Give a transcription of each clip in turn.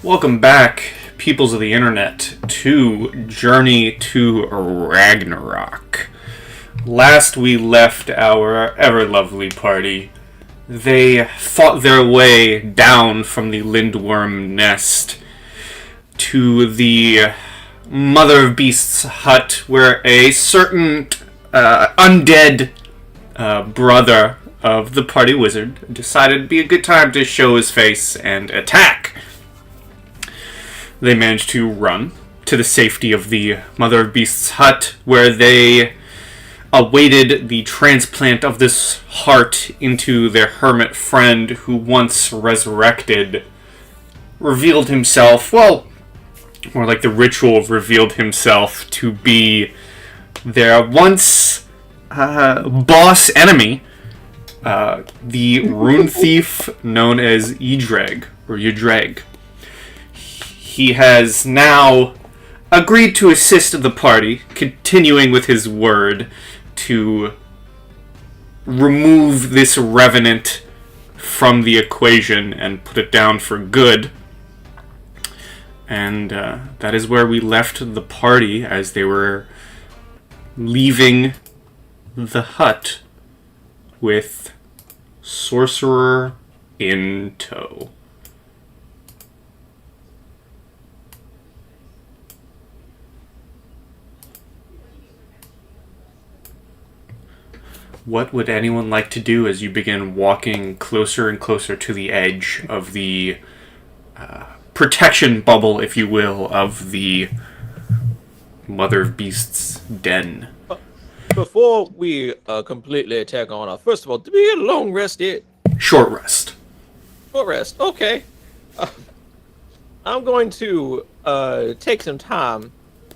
Welcome back, peoples of the internet, to Journey to Ragnarok. Last we left our ever-lovely party, they fought their way down from the Lindworm nest to the Mother of Beasts hut, where a certain undead brother of the party wizard decided it'd be a good time to show his face and attack. They managed to run to the safety of the Mother of Beasts hut, where they awaited the transplant of this heart into their hermit friend, who once resurrected, revealed himself, well, more like the ritual revealed himself to be their once boss enemy, the rune thief known as Edreg, or Yedreg. He has now agreed to assist the party, continuing with his word to remove this revenant from the equation and put it down for good. And that is where we left the party as they were leaving the hut with Sorcerer in tow. What would anyone like to do as you begin walking closer and closer to the edge of the protection bubble, if you will, of the Mother of Beasts den? Before we completely attack on her, first of all, did we get a long rest yet? Short rest. Short rest, okay. I'm going to take some time.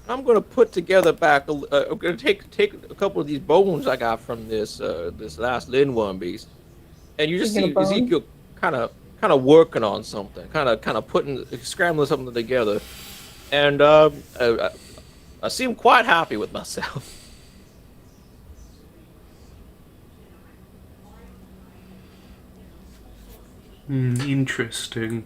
I'm going to put together back. I'm going to take a couple of these bones I got from this last Lindworm beast, and you just see Ezekiel kind of working on something, kind of scrambling something together, and I seem quite happy with myself. Interesting.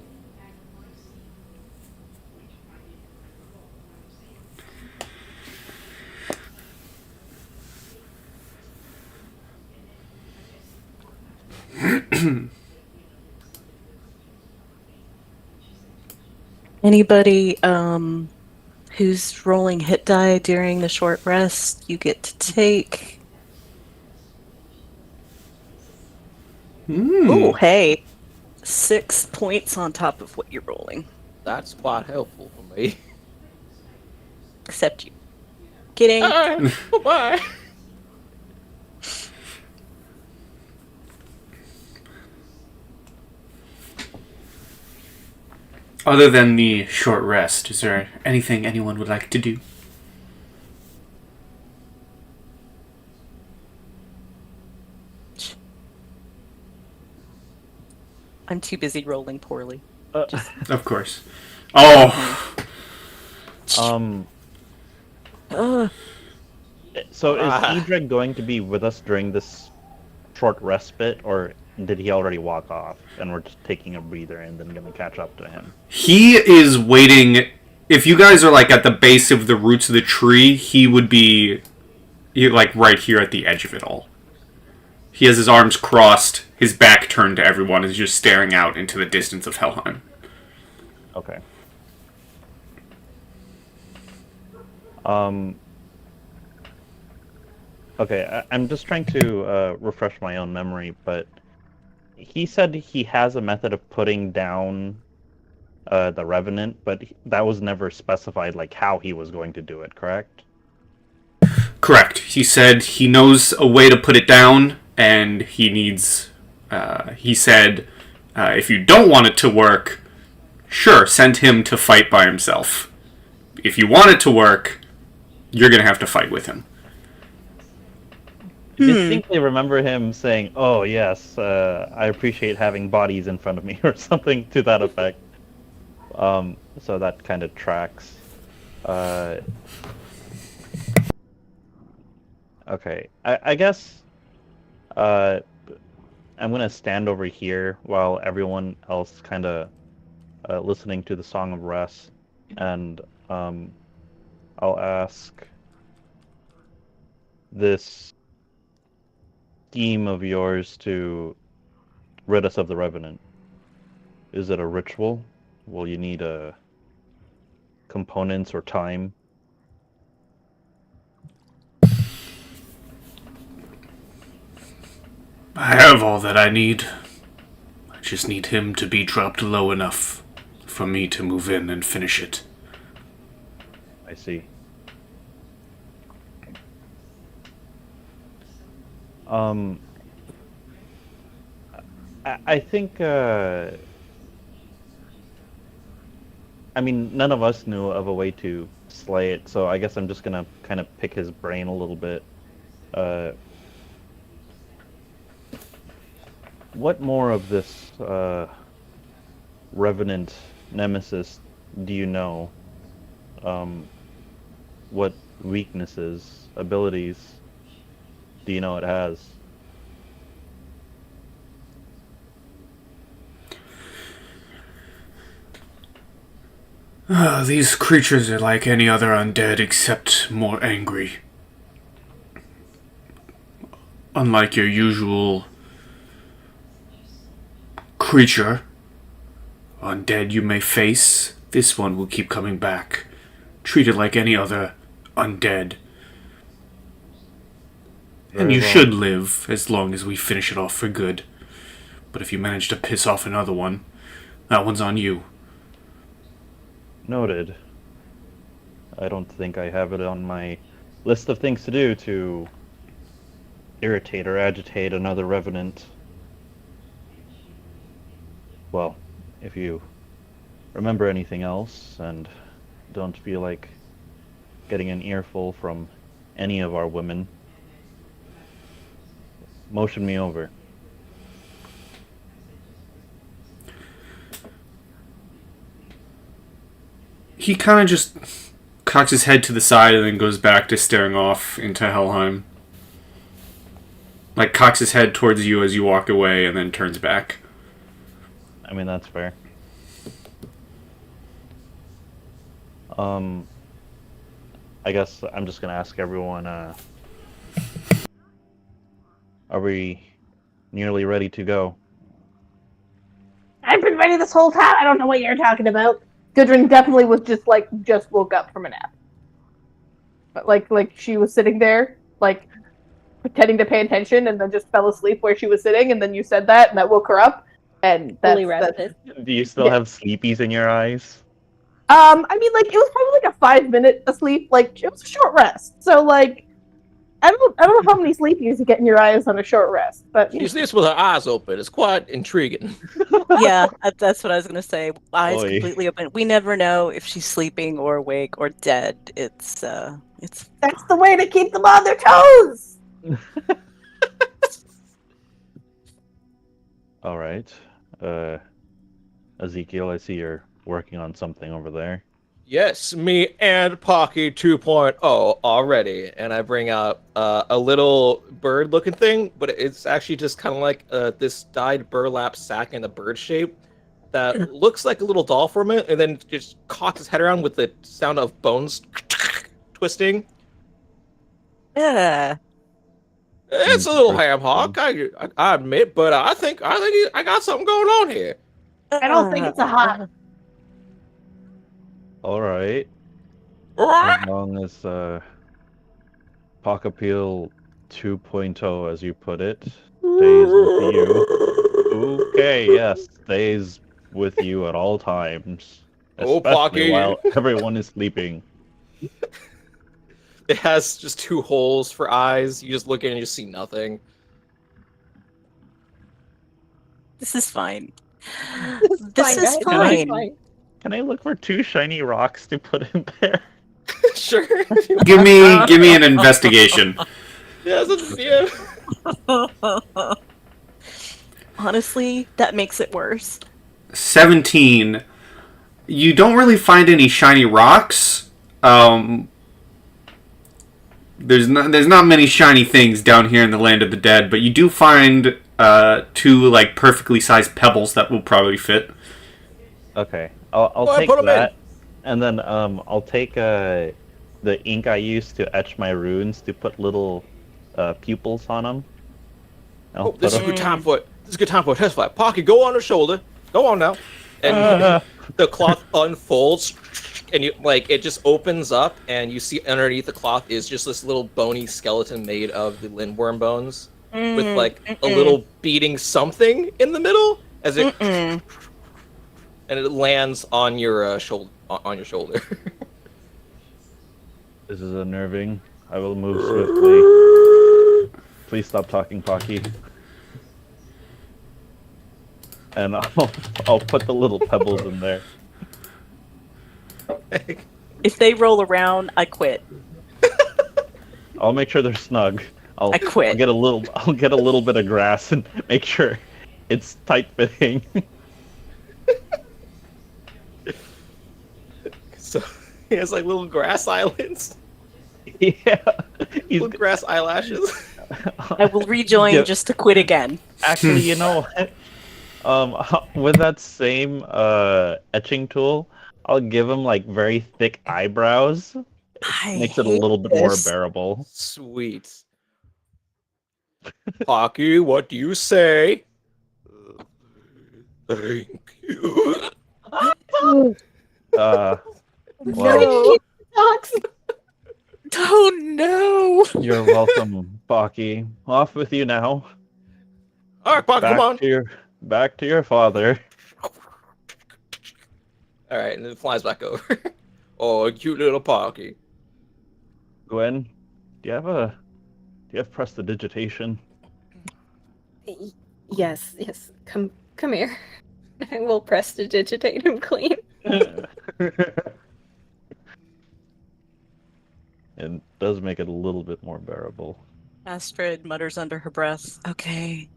Anybody who's rolling hit die during the short rest, you get to take. Oh, hey. 6 points on top of what you're rolling. That's quite helpful for me. Except you. Kidding. Alright, bye. Other than the short rest, is there anything anyone would like to do? I'm too busy rolling poorly. Of course. Oh! So is Edreg going to be with us during this short respite, or did he already walk off and we're just taking a breather and then going to catch up to him? He is waiting. If you guys are like at the base of the roots of the tree, he would be like right here at the edge of it all. He has his arms crossed, his back turned to everyone, and is just staring out into the distance of Helheim. Okay. Okay, I'm just trying to refresh my own memory, but he said he has a method of putting down the Revenant, but that was never specified, like, how he was going to do it, correct? Correct. He said he knows a way to put it down, and he needs... he said, if you don't want it to work, sure, send him to fight by himself. If you want it to work, you're going to have to fight with him. I distinctly remember him saying, "Oh yes, I appreciate having bodies in front of me," or something to that effect. So that kind of tracks. Okay, I guess I'm gonna stand over here while everyone else kind of listening to the Song of Rest, and I'll ask this scheme of yours to rid us of the Revenant. Is it a ritual? Will you need components or time? I have all that I need. I just need him to be dropped low enough for me to move in and finish it. I see. I think, I mean, none of us knew of a way to slay it, so I guess I'm just gonna kind of pick his brain a little bit. What more of this Revenant Nemesis do you know? What weaknesses, abilities do you know it has? These creatures are like any other undead except more angry. Unlike your usual creature, undead you may face, this one will keep coming back. Treated like any other undead. And you should live as long as we finish it off for good. But if you manage to piss off another one, that one's on you. Noted. I don't think I have it on my list of things to do to irritate or agitate another Revenant. Well, if you remember anything else and don't feel like getting an earful from any of our women, motion me over. He kind of just cocks his head to the side and then goes back to staring off into Helheim. Like, cocks his head towards you as you walk away and then turns back. I mean, that's fair. I guess I'm just gonna ask everyone, are we nearly ready to go? I've been ready this whole time. I don't know what you're talking about. Gudrun definitely was just woke up from a nap. But like she was sitting there, like, pretending to pay attention and then just fell asleep where she was sitting, and then you said that, and that woke her up. And Fully rested. Do you still have sleepies in your eyes? I mean, like, it was probably like a 5-minute asleep. Like, it was a short rest. So, like, I don't know how many sleepies you get in your eyes on a short rest, but She sleeps with her eyes open. It's quite intriguing. Yeah, that's what I was gonna say. Eyes Oy. completely open. We never know if she's sleeping or awake or dead. It's that's the way to keep them on their toes. All right. Ezekiel, I see you're working on something over there. Yes, me and Pocky 2.0 already. And I bring out a little bird-looking thing, but it's actually just kind of like this dyed burlap sack in a bird shape that looks like a little doll for a minute, and then just cocks his head around with the sound of bones twisting. yeah. It's a little ham hock, I admit, but I think I got something going on here. I don't think it's a hot. All right. As long as Pock Appeal 2.0, as you put it, stays with you. Okay, yes, stays with you at all times. Oh, Especially Pocky. while everyone is sleeping. It has just 2 holes for eyes. You just look in and you see nothing. This is fine. This This is guys. fine. Can I look for 2 shiny rocks to put in there? Sure. Give me an investigation. Yeah. Honestly, that makes it worse. 17. You don't really find any shiny rocks. There's not many shiny things down here in the land of the dead, but you do find 2 like perfectly sized pebbles that will probably fit. Okay, I'll Go ahead, take put 'em in. that, and then I'll take the ink I used to etch my runes to put little pupils on them. I'll Oh, this is a put good time for it. This is a good time for a test flight. Pocky, go on her shoulder. Go on now. And the cloth unfolds, and you like it just opens up, and you see underneath the cloth is just this little bony skeleton made of the lindworm bones, with like a little beating something in the middle as it, and it lands on your shoulder. On your shoulder. This is unnerving. I will move swiftly. Please stop talking, Pocky. And I'll put the little pebbles in there. If they roll around, I quit. I'll make sure they're snug. I quit. I'll get a little bit of grass and make sure it's tight fitting. So he has like little grass islands, Yeah. little grass eyelashes. I will rejoin Yep. just to quit again. Actually, you know what? With that same etching tool, I'll give him like very thick eyebrows. Makes it a little bit more bearable. Sweet. Pocky, what do you say? Thank you. Well, Dogs. Oh no! you're welcome, Pocky. Off with you now. All right, Pocky, come on. Back to your father. All right, and then it flies back over. Oh, cute little Pocky. Gwen, do you have prestidigitation? Yes. Come here. I will prestidigitate him clean. It does make it a little bit more bearable. Astrid mutters under her breath, okay.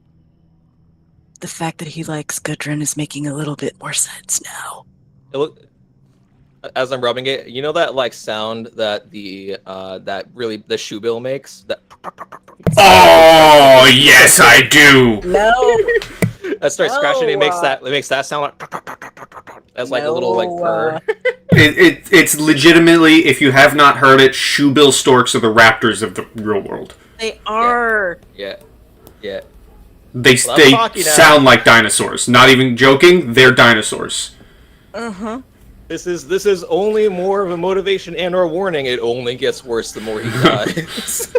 The fact that he likes Gudrun is making a little bit more sense now. It look, as I'm rubbing it, you know that like sound that the shoe bill makes? That Oh, yes, I do. No! I start scratching, it makes No. that sound like as like a little like purr. It's legitimately, if you have not heard it, shoebill storks are the raptors of the real world. They are! Yeah. They Well, I'm talking now. sound like dinosaurs. Not even joking, they're dinosaurs. Uh-huh. This is only more of a motivation and or warning. It only gets worse the more he dies.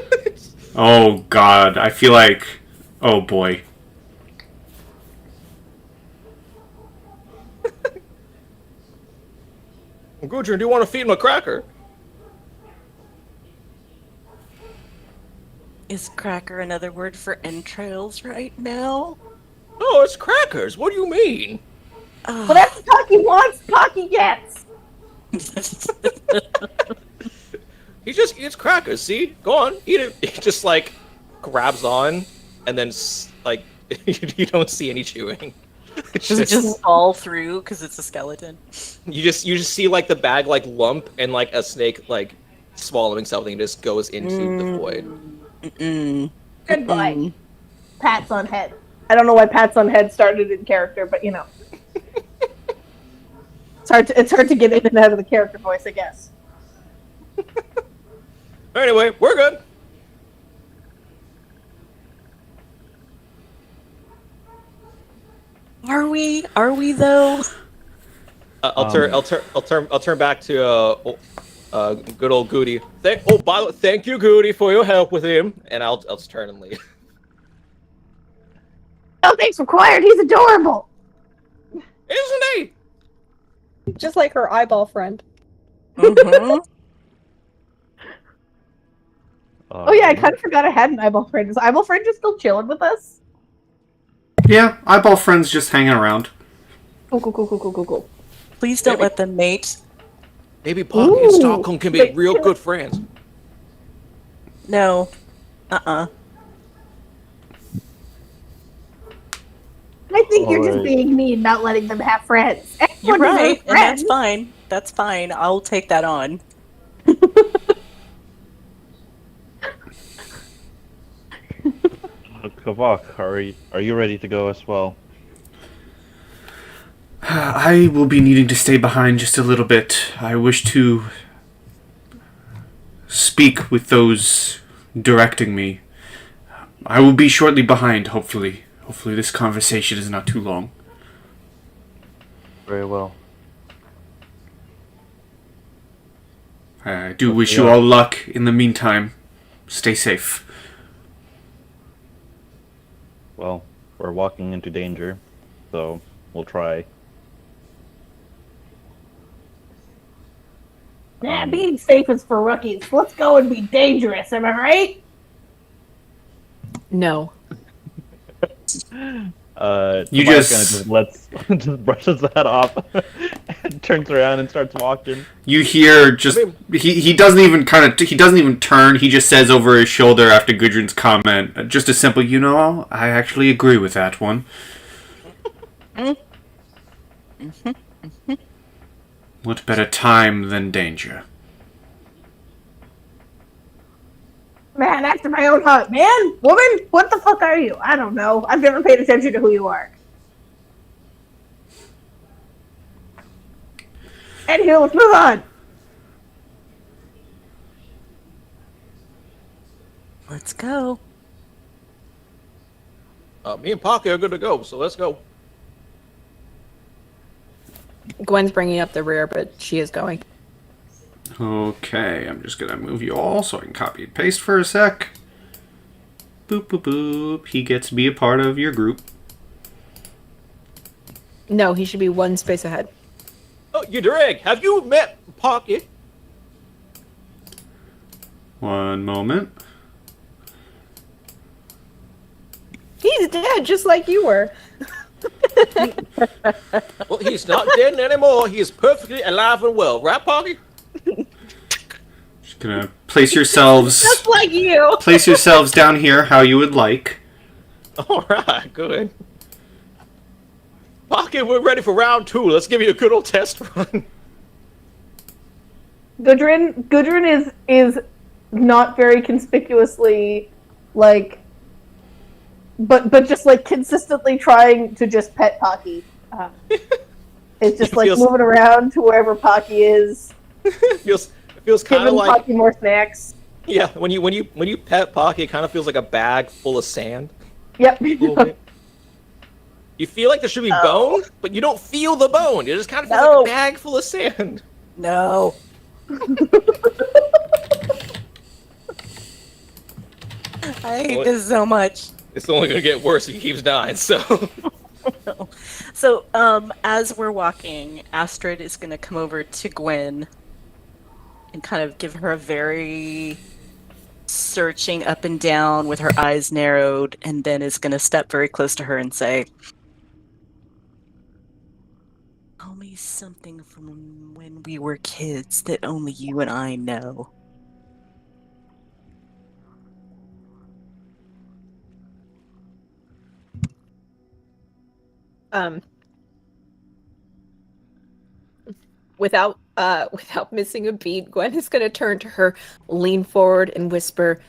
Oh god, I feel like... Oh boy. Gudrun, do you want to feed him a cracker? Is cracker another word for entrails right now? No, it's crackers. What do you mean? Well, that's what Pocky wants. Pocky gets. He just eats crackers. See, go on, eat it. He just like grabs on, and then like you don't see any chewing. It's Does it just fall through because it's a skeleton? you just see like the bag like lump and like a snake like swallowing something just goes into the void. Goodbye. Pats on head. I don't know why pats on head started in character, but you know. It's hard to get in and out of the character voice, I guess. Anyway, we're good. Are we? Are we though? I'll turn back to good old Goody. Thank you, Goody, for your help with him, and I'll just turn and leave. No thanks required. He's adorable. Isn't he? Just like her eyeball friend. Mm-hmm. Oh yeah, I kind of forgot I had an eyeball friend. Is eyeball friend just still chilling with us? Yeah, eyeball friends just hanging around. Cool. Please don't Maybe- let them mate. Maybe Pocky and Stockholm can be wait. real good friends. No. Uh-uh. I think you're just Alright. being mean, not letting them have friends. You're Everyone deserves right, and that's friends. fine. That's fine. I'll take that on. Kavak, are you ready to go as well? I will be needing to stay behind just a little bit. I wish to speak with those directing me. I will be shortly behind, hopefully. Hopefully this conversation is not too long. Very well. I do wish you all luck. In the meantime, stay safe. Well, we're walking into danger, so we'll try. Yeah, being safe is for rookies. Let's go and be dangerous, am I right? No. You Tobias just- kinda just brushes that off and turns around and starts walking. You hear just he doesn't even turn. He just says over his shoulder after Gudrun's comment, just a simple, I actually agree with that one. What better time than danger? Man, after my own heart. Man, woman, what the fuck are you? I don't know. I've never paid attention to who you are. Anywho, let's move on. Let's go. Me and Pocky are good to go, so let's go. Gwen's bringing up the rear, but she is going. Okay, I'm just gonna move you all so I can copy and paste for a sec. Boop, boop, boop. He gets to be a part of your group. No, he should be one space ahead. Oh, Udrig, have you met Pocky? One moment. He's dead, just like you were. Well, he's not dead anymore. He is perfectly alive and well, right, Pocky? Just gonna place yourselves Just like you. place yourselves down here how you would like. All right, good. Pocky, we're ready for round 2. Let's give you a good old test run. Gudrun is not very conspicuously like, but just like consistently trying to just pet Pocky. It's just It like feels- moving around to wherever Pocky is, It feels kind of giving like Pocky more snacks. yeah. When you pet Pocky, it kind of feels like a bag full of sand. Yep. A little bit. You feel like there should be bone, but you don't feel the bone. It just kind of feels No. like a bag full of sand. No. I hate this so much. It's only gonna get worse if he keeps dying. So So, as we're walking, Astrid is going to come over to Gwen and kind of give her a very searching up and down with her eyes narrowed, and then is going to step very close to her and say, "Tell me something from when we were kids that only you and I know." Without missing a beat, Gwen is gonna turn to her, lean forward, and whisper,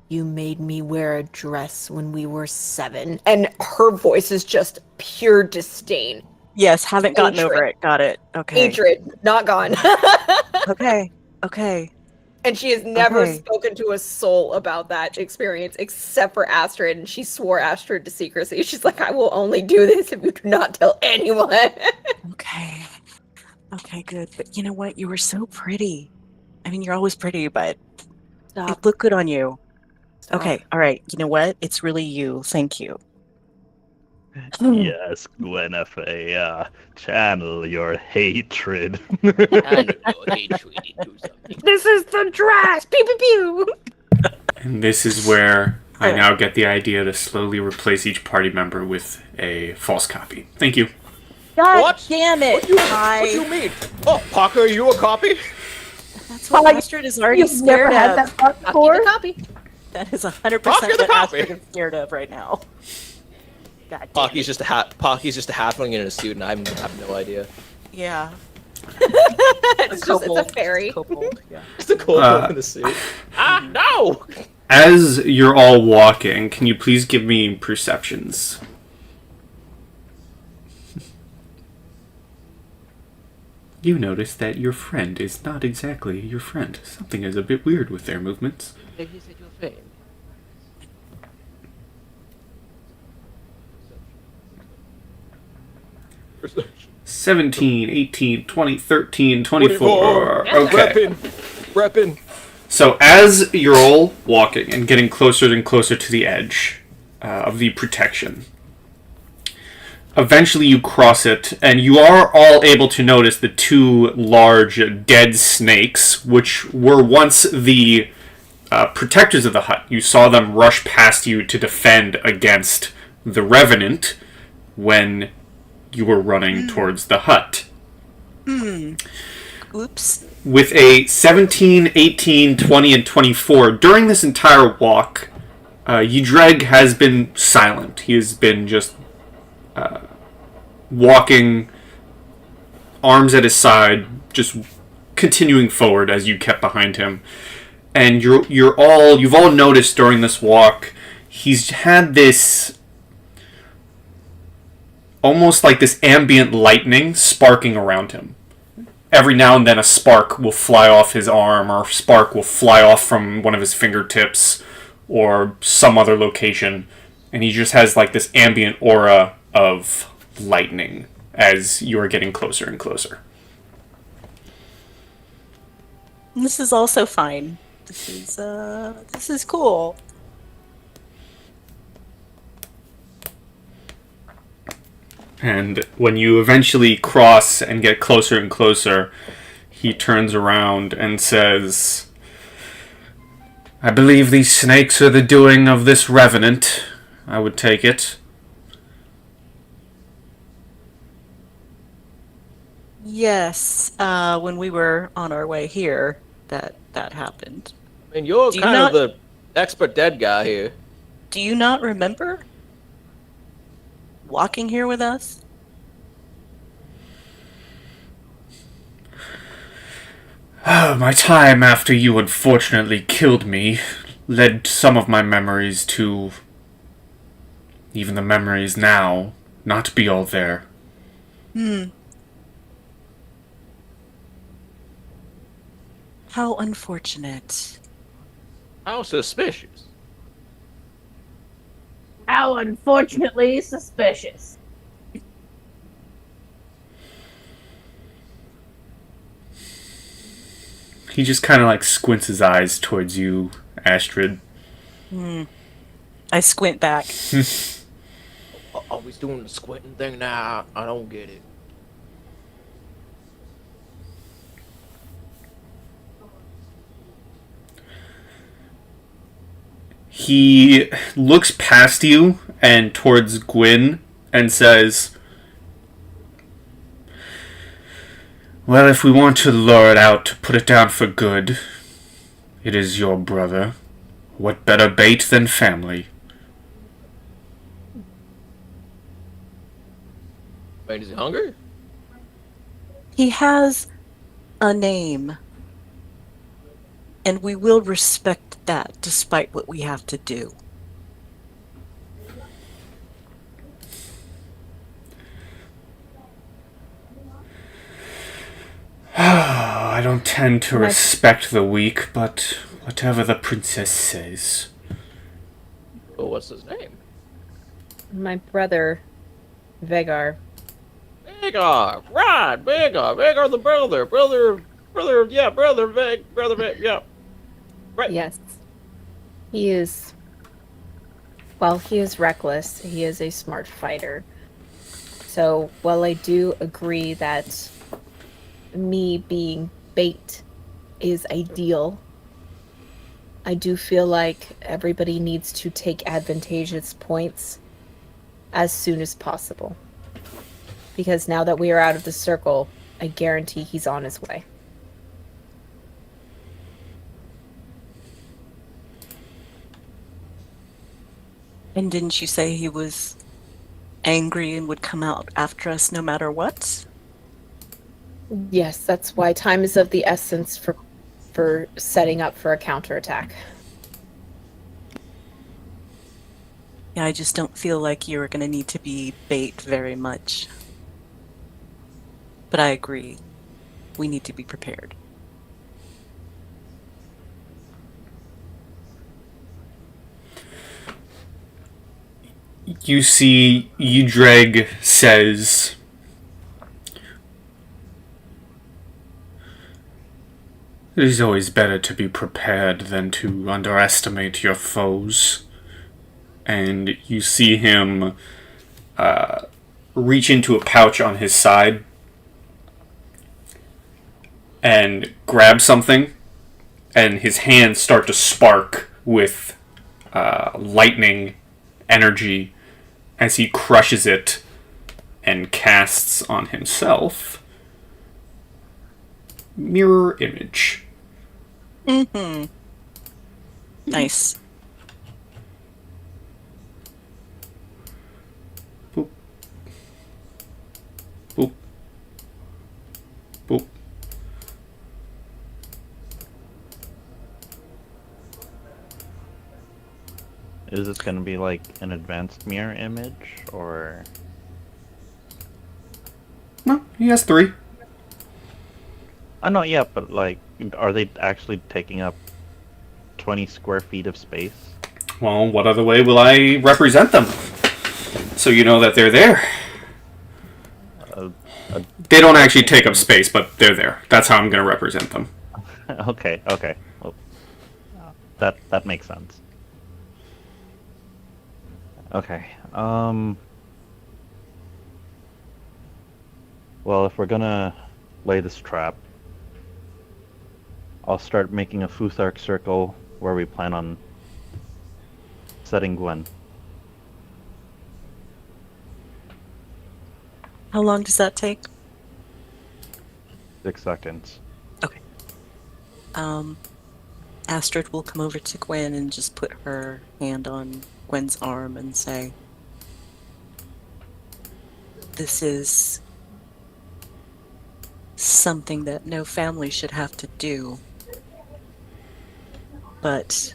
"You made me wear a dress when we were 7." And her voice is just pure disdain. Yes, haven't gotten Hatred. over it. Got it. Okay. Hatred, not gone. Okay. Okay. And she has never Okay. spoken to a soul about that experience except for Astrid, and she swore Astrid to secrecy. She's like, "I will only do this if you do not tell anyone." Okay. Okay, good. But you know what? You were so pretty. I mean, you're always pretty, but Stop. it looked good on you. Stop. Okay, all right. You know what? It's really you. Thank you. Yes, Gwynefea, channel your hatred. This is the dress. Pew pew pew. And this is where I now get the idea to slowly replace each party member with a false copy. Thank you. God What? damn it! what you mean? Oh, Pocky, are you a copy? That's what Like, Astrid is already You've never scared had of. that thought Copy before? the copy. That is 100% Pocky the what copy. Astrid is scared of right now. God damn Pocky's it. just a Pocky's just a halfling in a suit, and I have no idea. Yeah. It's just it's a Kobold. fairy. Kobold, yeah. It's a cold in the suit. No! As you're all walking, can you please give me perceptions? You notice that your friend is not exactly your friend. Something is a bit weird with their movements. Maybe he said your friend. 17, 18, 20, 13, 24. Okay. Reppin'. So as you're all walking and getting closer and closer to the edge of the protection, eventually you cross it, and you are all able to notice the two large dead snakes, which were once the protectors of the hut. You saw them rush past you to defend against the Revenant when you were running towards the hut. Oops. With a 17, 18, 20, and 24, during this entire walk, Ydreg has been silent. He has been just walking, arms at his side, just continuing forward as you kept behind him. And you've all noticed during this walk, he's had this almost like this ambient lightning sparking around him. Every now and then a spark will fly off his arm, or a spark will fly off from one of his fingertips, or some other location, and he just has like this ambient aura of lightning as you are getting closer and closer. This is also fine. This is cool. And when you eventually cross and get closer and closer, he turns around and says, I believe these snakes are the doing of this Revenant. I would take it. Yes, when we were on our way here, that happened. I mean, you're Do you kind not- of the expert dead guy here. Do you not remember walking here with us? My time after you unfortunately killed me led some of my memories to even the memories now not be all there. How unfortunate. How suspicious. How unfortunately suspicious. He just kind of like squints his eyes towards you, Astrid. I squint back. Always doing the squinting thing now. I don't get it. He looks past you and towards Gwyn and says, well, if we want to lure it out to put it down for good, it is your brother. What better bait than family? Wait, is he hungry? He has a name. And we will respect that despite what we have to do. I don't tend to respect the weak, but whatever the princess says. Oh, what's his name? My brother, Vegar. Vagar! Right! Vagar the brother! Brother, yeah. Right. Yes. He is. Well, he is reckless. He is a smart fighter. So, while I do agree that me being bait is ideal, I do feel like everybody needs to take advantageous points as soon as possible. Because now that we are out of the circle, I guarantee he's on his way. And didn't you say he was angry and would come out after us no matter what? Yes, that's why time is of the essence for setting up for a counterattack. Yeah, I just don't feel like you're going to need to be bait very much. But I agree. we need to be prepared. You see, Udrag says, "It is always better to be prepared than to underestimate your foes." And you see him reach into a pouch on his side and grab something, and his hands start to spark with lightning energy as he crushes it and casts on himself mirror image. Mm-hmm. Nice. Boop. Boop. Boop. Is this going to be like an advanced mirror image, or? No, he has 3. I know, yeah, but like, are they actually taking up 20 square feet of space? Well, what other way will I represent them? So you know that they're there. They don't actually take up space, but they're there. That's how I'm going to represent them. Okay. Well, that makes sense. Okay. Well, if we're gonna lay this trap, I'll start making a Futhark circle where we plan on setting Gwen. How long does that take? 6 seconds. Okay. Astrid will come over to Gwen and just put her hand on Gwen's arm and say, "This is something that no family should have to do. But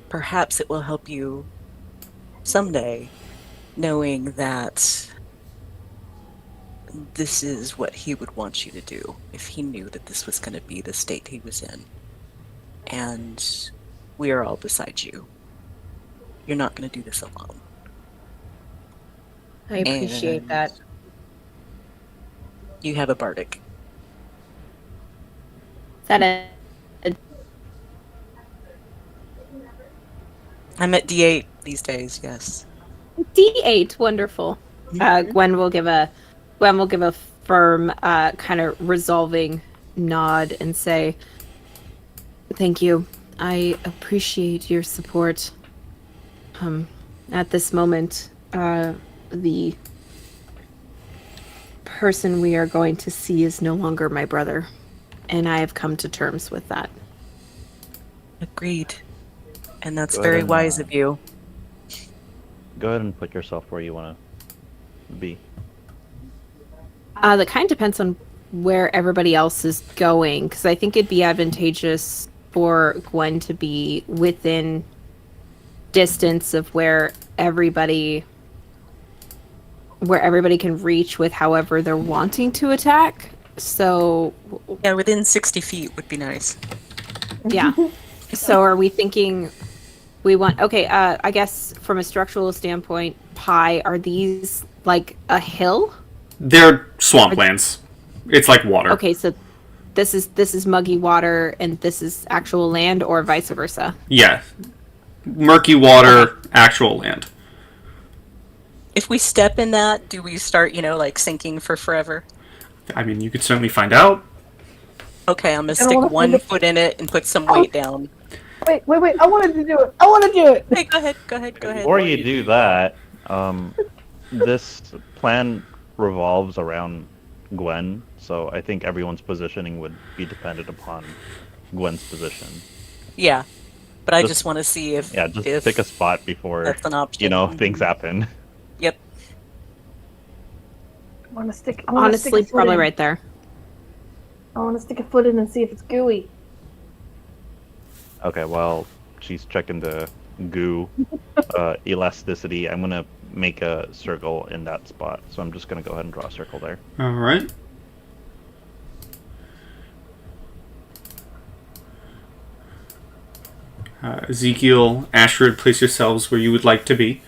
perhaps it will help you someday, knowing that this is what he would want you to do if he knew that this was going to be the state he was in. And we are all beside you. You're not going to do this alone." I appreciate And that. you have a bardic. Is that a I'm at D8 these days, yes. D8? Wonderful. Gwen will give a firm, kind of resolving nod and say, "Thank you. I appreciate your support. At this moment, the person we are going to see is no longer my brother, and I have come to terms with that." Agreed. And that's Go very ahead and, wise of you. Go ahead and put yourself where you want to be. That kind of depends on where everybody else is going, because I think it'd be advantageous for Gwen to be within distance of where everybody can reach with however they're wanting to attack. So Yeah, within 60 feet would be nice. yeah. So are we thinking we want, okay, I guess from a structural standpoint, are these like a hill? They're swamplands. It's like water. Okay, so this is muggy water and this is actual land, or vice versa? Yeah. Murky water, actual land. If we step in that, do we start, like sinking for forever? I mean, you could certainly find out. Okay, I'm gonna I stick don't wanna one find it. foot in it and put some weight down. Wait! I wanted to do it. I want to do it. Hey, go ahead. Before you do that, this plan revolves around Gwen, so I think everyone's positioning would be dependent upon Gwen's position. Yeah, but I Just- just want to see if Just pick a spot before, that's an option. things happen. Yep. I want to stick. Honestly, probably right there. I want to stick a foot in and see if it's gooey. Okay, well, she's checking the goo elasticity. I'm gonna make a circle in that spot, so I'm just gonna go ahead and draw a circle there. Alright. Ezekiel, Astrid, place yourselves where you would like to be.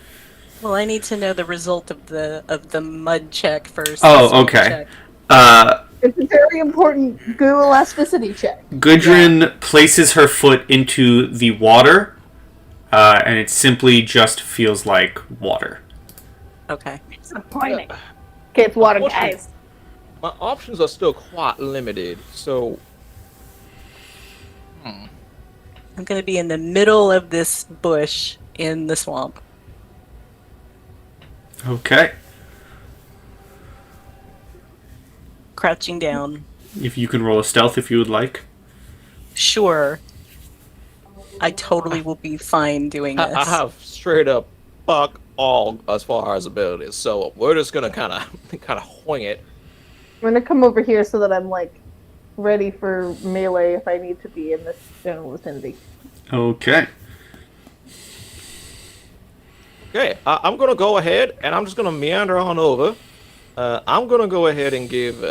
Well, I need to know the result of the mud check first. Oh, the okay. check. It's a very important goo elasticity check. Gudrun places her foot into the water, and it simply just feels like water. Okay. Disappointing. Okay, it's water, guys. My options are still quite limited, so I'm gonna be in the middle of this bush in the swamp. Okay. Crouching down. If you can roll a stealth if you would like. Sure. I totally will be fine doing this. I have straight up fuck all as far as abilities. So we're just gonna kind of wing it. I'm gonna come over here so that I'm like ready for melee if I need to be in this general vicinity. Okay. Okay, I'm gonna go ahead and I'm just gonna meander on over. I'm gonna go ahead and give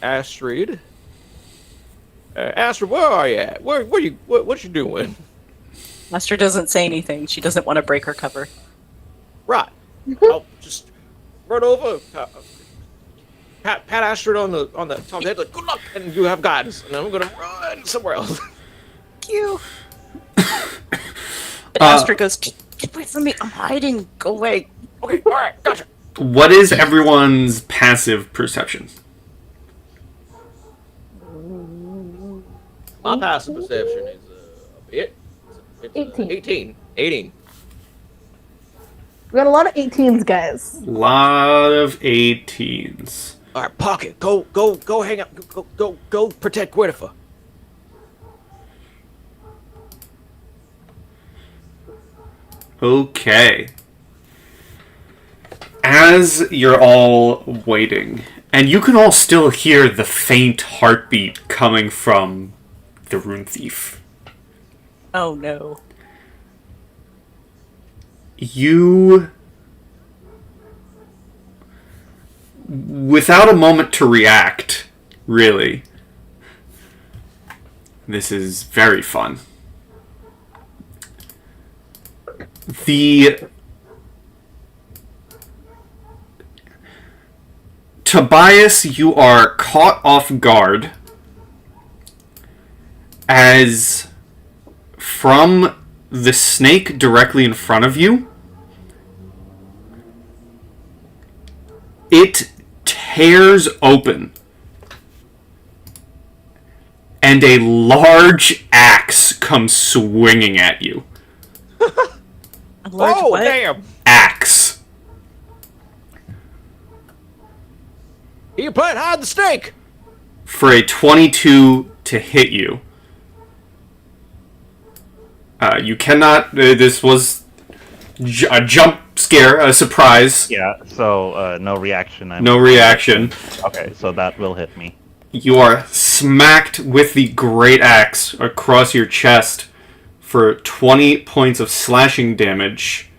Astrid. Astrid, where are you at? What you doing? Master doesn't say anything. She doesn't want to break her cover. Right. I'll just run over. Pat Astrid on the top of the head. Like, good luck, and you have guidance. And I'm gonna run somewhere else. Thank you. But Astrid goes, get away from me. I'm hiding. Go away. Okay, all right, gotcha. What is everyone's passive perception? My passive perception is a bit. It's 18. 18. We got a lot of 18s, guys. Lot of 18s. All right, Pocket, go hang out. Go protect Gwynefea. Okay. As you're all waiting, and you can all still hear the faint heartbeat coming from the Rune Thief. Oh no. You, without a moment to react, really, this is very fun. Tobias, you are caught off guard as from the snake directly in front of you, it tears open and a large axe comes swinging at you. A large Oh, what? damn! Axe. You playing hide the snake. For a 22 to hit you. You cannot. This was a jump scare, a surprise. Yeah, so no reaction. No reaction. Okay, so that will hit me. You are smacked with the great axe across your chest for 20 points of slashing damage.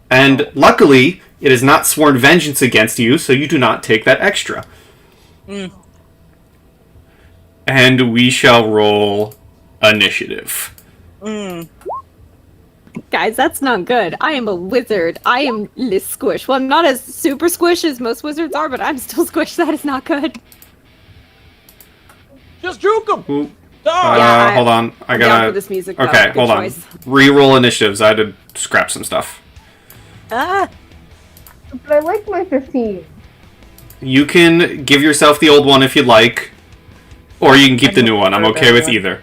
And luckily, it has not sworn vengeance against you, so you do not take that extra. And we shall roll initiative. Guys, that's not good. I am a wizard. I am squish. Well, I'm not as super squish as most wizards are, but I'm still squished. That is not good. Just juke him. Ooh. Yeah, Hold on. I'm down for this music, though. Okay, Good hold choice. on. Reroll initiatives. I had to scrap some stuff. Ah! But I like my 15. You can give yourself the old one if you'd like, or you can keep the new one. I'm okay with either.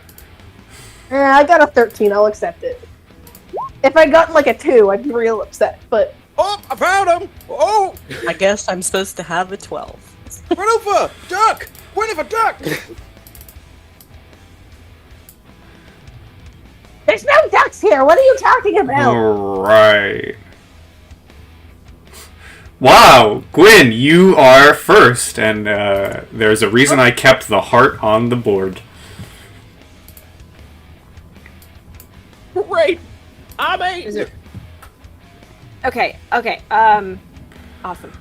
I got a 13. I'll accept it. If I got like a 2, I'd be real upset. But Oh, I found him. Oh, I guess I'm supposed to have a 12. Gwynefea, duck. Gwynefea, duck. there's no ducks here. What are you talking about? Alright. Wow, Gwyn, you are first, and there's a reason I kept the heart on the board. Great. Amazing. Okay. Awesome.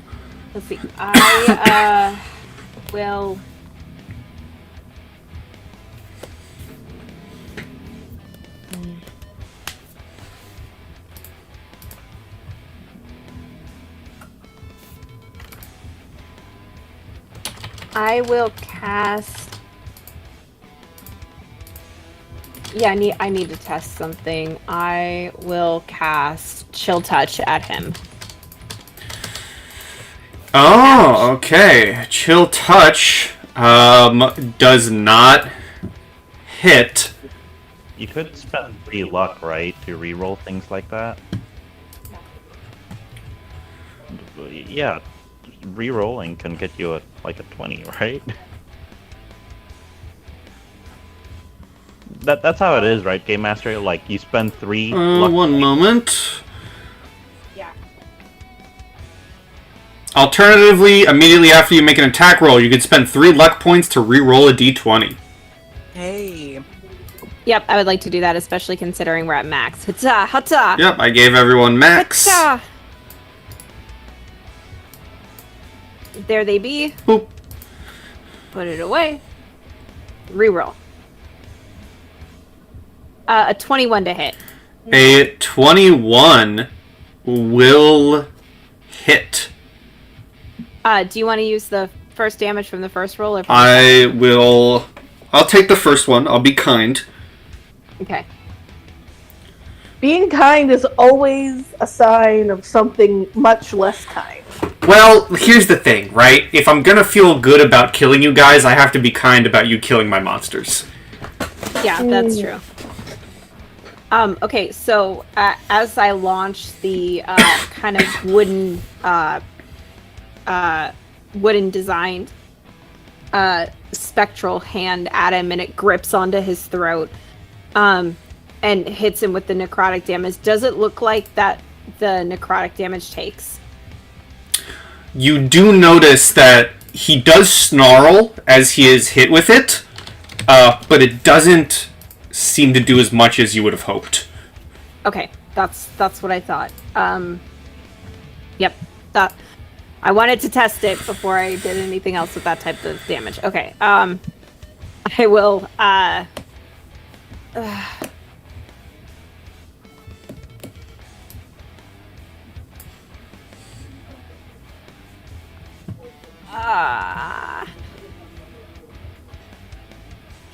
Let's see. I will. I will cast. Yeah, I need to test something. I will cast Chill Touch at him. Oh, okay. Chill Touch does not hit. You could spend 3 luck, right, to reroll things like that? Yeah, rerolling can get you a 20, right? That's how it is, right, Game Master? Like, you spend 3 luck One points. moment. Yeah. Alternatively, immediately after you make an attack roll, you could spend 3 luck points to re-roll a d20. Hey. Yep, I would like to do that, especially considering we're at max. Hata, hata. Yep, I gave everyone max. Hata. There they be. Boop. Put it away. Reroll. A 21 to hit. A 21 will hit. Do you want to use the first damage from the first roll? Or I'll take the first one. I'll be kind. Okay. Being kind is always a sign of something much less kind. Well, here's the thing, right? If I'm gonna feel good about killing you guys, I have to be kind about you killing my monsters. Yeah, that's true. Okay, so as I launch the kind of wooden designed spectral hand at him, and it grips onto his throat and hits him with the necrotic damage. Does it look like that the necrotic damage takes? You do notice that he does snarl as he is hit with it, but it doesn't seem to do as much as you would have hoped. Okay, that's what I thought. Yep, that I wanted to test it before I did anything else with that type of damage. Okay, I will.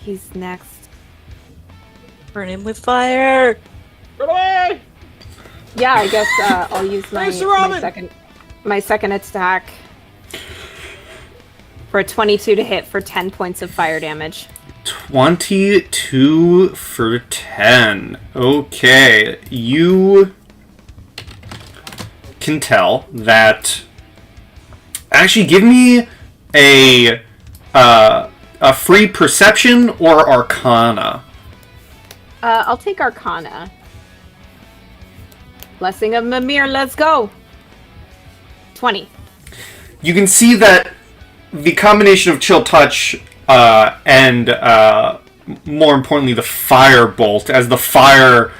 He's next. Burn him with fire. Run away! Yeah, I guess I'll use my second attack for a 22 to hit for 10 points of fire damage. 22 for 10. Okay, you can tell that. Actually, give me a free perception or arcana. I'll take Arcana. Blessing of Mimir, let's go! 20. You can see that the combination of Chill Touch and, more importantly, the Fire Bolt, as the fire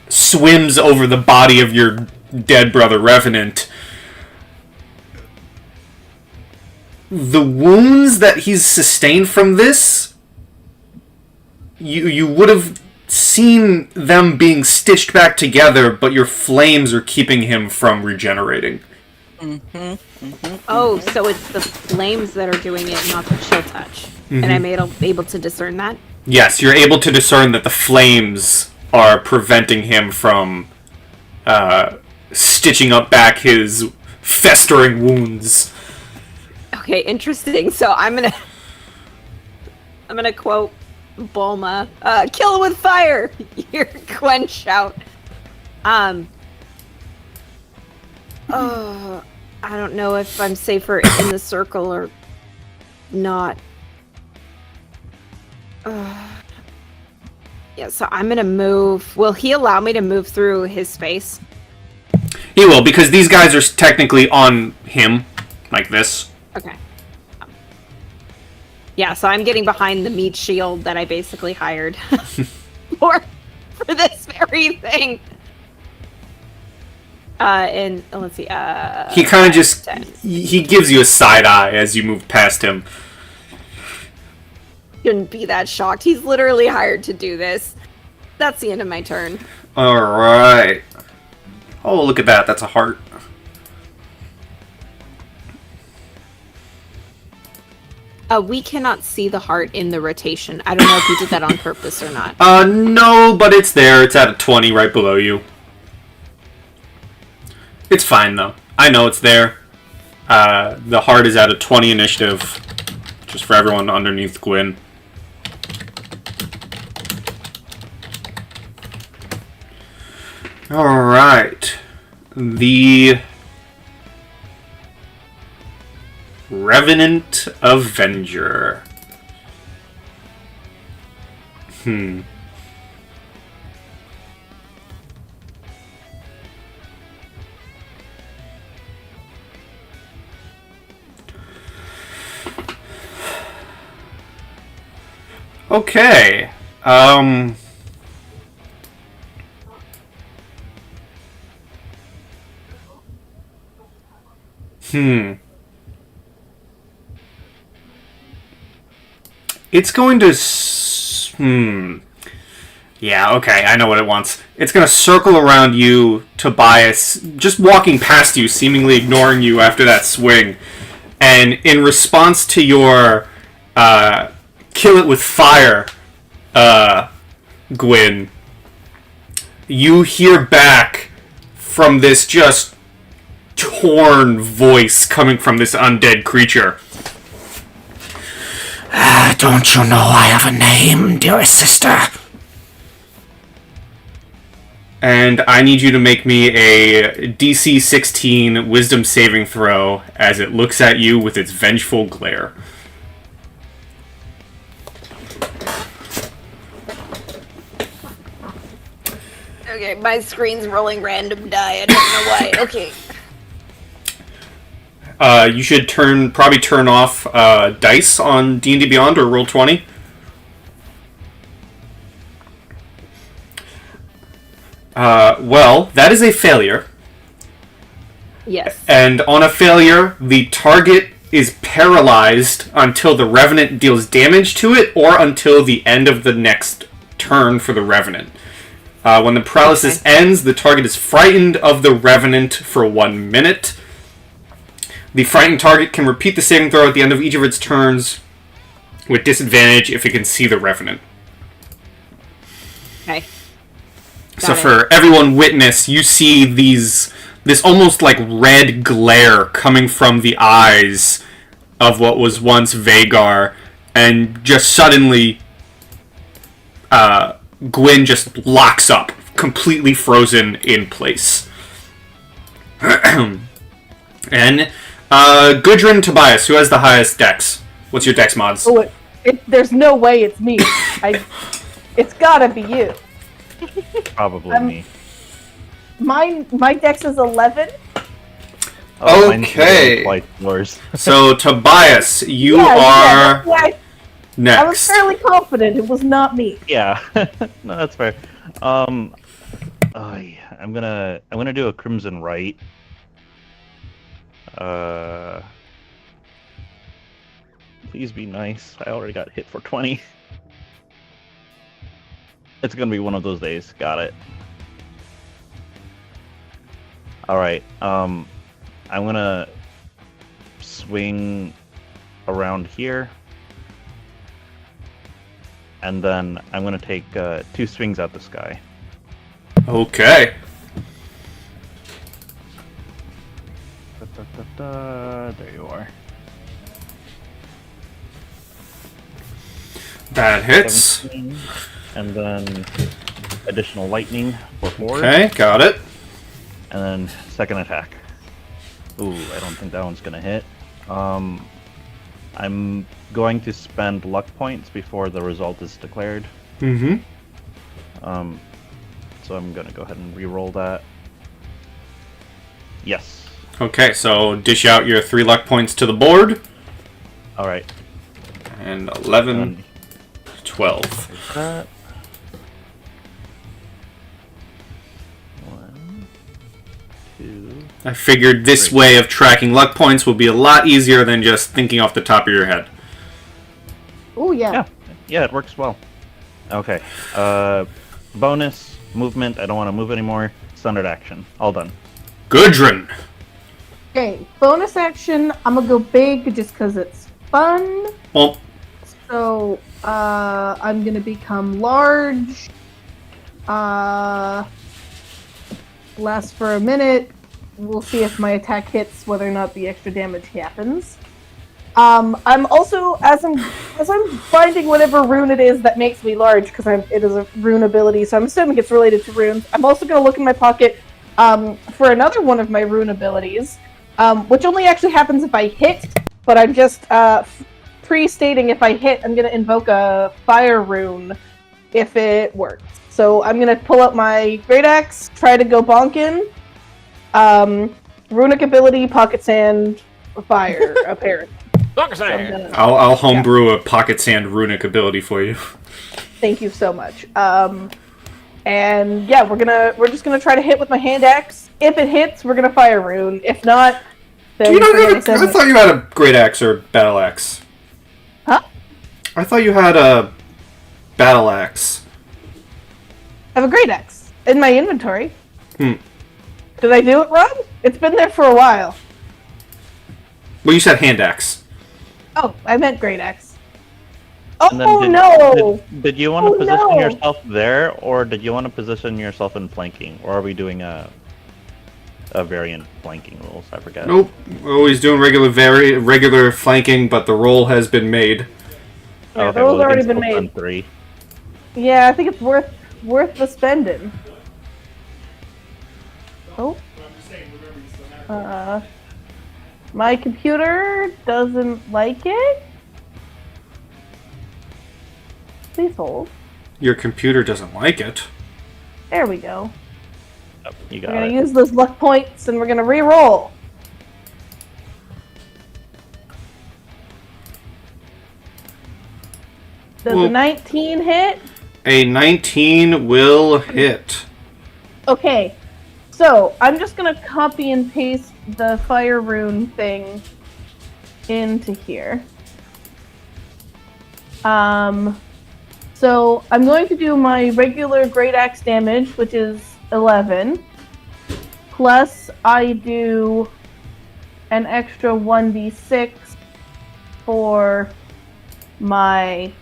swims over the body of your dead brother Revenant, the wounds that he's sustained from this, you would have seen them being stitched back together, but your flames are keeping him from regenerating. Oh, so it's the flames that are doing it, not the Chill Touch. And I'm able to discern that? Yes, you're able to discern that the flames are preventing him from stitching up back his festering wounds. Okay, interesting. So I'm gonna quote Bulma, kill with fire! Hear Gwen shout. Oh, I don't know if I'm safer in the circle or not. Yeah, so I'm gonna move. Will he allow me to move through his space? He will, because these guys are technically on him, like this. Okay. Yeah, so I'm getting behind the meat shield that I basically hired for this very thing. And let's see. He kind of just 10. he gives you a side eye as you move past him. Shouldn't be that shocked. He's literally hired to do this. That's the end of my turn. All right. Oh, look at that. That's a heart. We cannot see the heart in the rotation. I don't know if you did that on purpose or not. No, but it's there. It's at a 20 right below you. It's fine, though. I know it's there. The heart is at a 20 initiative. Just for everyone underneath Gwyn. Alright. The Revenant Avenger. Okay. It's going to... Yeah, okay, I know what it wants. It's going to circle around you, Tobias, just walking past you, seemingly ignoring you after that swing. And in response to your kill it with fire, Gwyn, you hear back from this just torn voice coming from this undead creature. Don't you know I have a name, dearest sister? And I need you to make me a DC 16 Wisdom saving throw as it looks at you with its vengeful glare. Okay, my screen's rolling random die. I don't know why. Okay. You should probably turn off dice on D&D Beyond or Roll20. Well, that is a failure. Yes. And on a failure, the target is paralyzed until the Revenant deals damage to it or until the end of the next turn for the Revenant. When the paralysis ends, the target is frightened of the Revenant for 1 minute. The frightened target can repeat the saving throw at the end of each of its turns with disadvantage if it can see the Revenant. Okay. So for everyone witness, you see this almost like red glare coming from the eyes of what was once Vagar, and just suddenly Gwyn just locks up, completely frozen in place. And Gudrun Tobias, who has the highest dex? What's your dex mods? Oh, there's no way it's me. It's gotta be you. Probably me. My dex is 11. Oh, mine's Okay. like yours. So Tobias, you Yeah, are that's why next. I was fairly confident it was not me. Yeah, no, that's fair. Oh yeah, I'm gonna do a Crimson Right. Please be nice. I already got hit for 20. It's gonna be one of those days. Got it. All right. I'm gonna swing around here, and then I'm gonna take 2 swings at the sky. Okay. There you are. That hits. 17, and then additional lightning for 4. Okay, got it. And then second attack. Ooh, I don't think that one's gonna hit. I'm going to spend luck points before the result is declared. Mm-hmm. So I'm gonna go ahead and re-roll that. Yes. Okay, so dish out your 3 luck points to the board. All right. And 11, And 12. there's that. 1, 2. I figured this Great. way of tracking luck points will be a lot easier than just thinking off the top of your head. Oh yeah. Yeah, it works well. Okay. Bonus movement. I don't want to move anymore. Standard action. All done. Gudrun! Okay, bonus action. I'm gonna go big just because it's fun. Well, So, I'm gonna become large. Lasts for a minute. We'll see if my attack hits, whether or not the extra damage happens. I'm also, as I'm finding whatever rune it is that makes me large, because it is a rune ability, so I'm assuming it's related to runes. I'm also gonna look in my pocket, for another one of my rune abilities, which only actually happens if I hit, but I'm just, pre-stating if I hit, I'm gonna invoke a fire rune if it works. So I'm gonna pull out my Great Axe, try to go bonkin. Runic ability, pocket sand, fire, apparently. Fuck So I'm gonna- I'll homebrew a pocket sand runic ability for you. Thank you so much. And yeah, we're just gonna try to hit with my hand axe. If it hits, we're gonna fire rune. If not, then Do you not forget have I said I thought you had a great axe or battle axe. Huh? I thought you had a battle axe. I have a great axe in my inventory. Hmm. Did I do it wrong? It's been there for a while. Well, you said hand axe. Oh, I meant great axe. And then Oh did, no! Did you want to Oh, position no. yourself there, or did you want to position yourself in flanking, or are we doing a variant flanking rules? I forget. Nope. We're always doing regular flanking, but the roll has been made. Yeah, Okay, those well, we already can been still made. spend 3. Yeah, I think it's worth the spending. Oh. My computer doesn't like it. Please hold. Your computer doesn't like it. There we go. Oh, you We're got gonna it. use those luck points and we're gonna re-roll. Does Well- a 19 hit? A 19 will hit. Okay, so I'm just gonna copy and paste the fire rune thing into here. So I'm going to do my regular great axe damage, which is 11, plus I do an extra 1d6 for my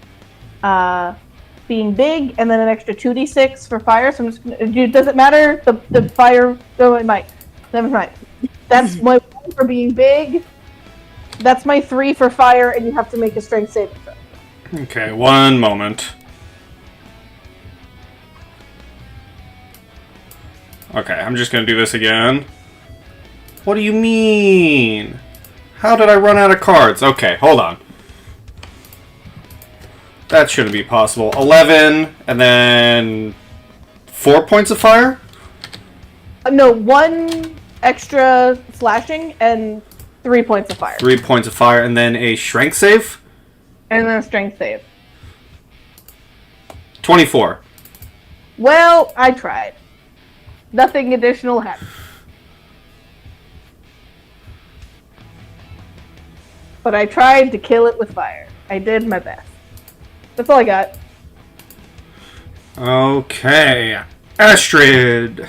being big, and then an extra 2d6 for fire. So I'm just gonna. Does it matter? The fire. Oh, it might. Never mind. That's my 1 for being big. That's my 3 for fire, and you have to make a strength saving throw. Okay, one moment. Okay, I'm just gonna do this again. What do you mean? How did I run out of cards? Okay, hold on. That shouldn't be possible. 11, and then 4 points of fire? No, 1 extra slashing and 3 points of fire. 3 points of fire, and then a strength save? And then a strength save. 24. Well, I tried. Nothing additional happened. But I tried to kill it with fire. I did my best. That's all I got. Okay. Astrid.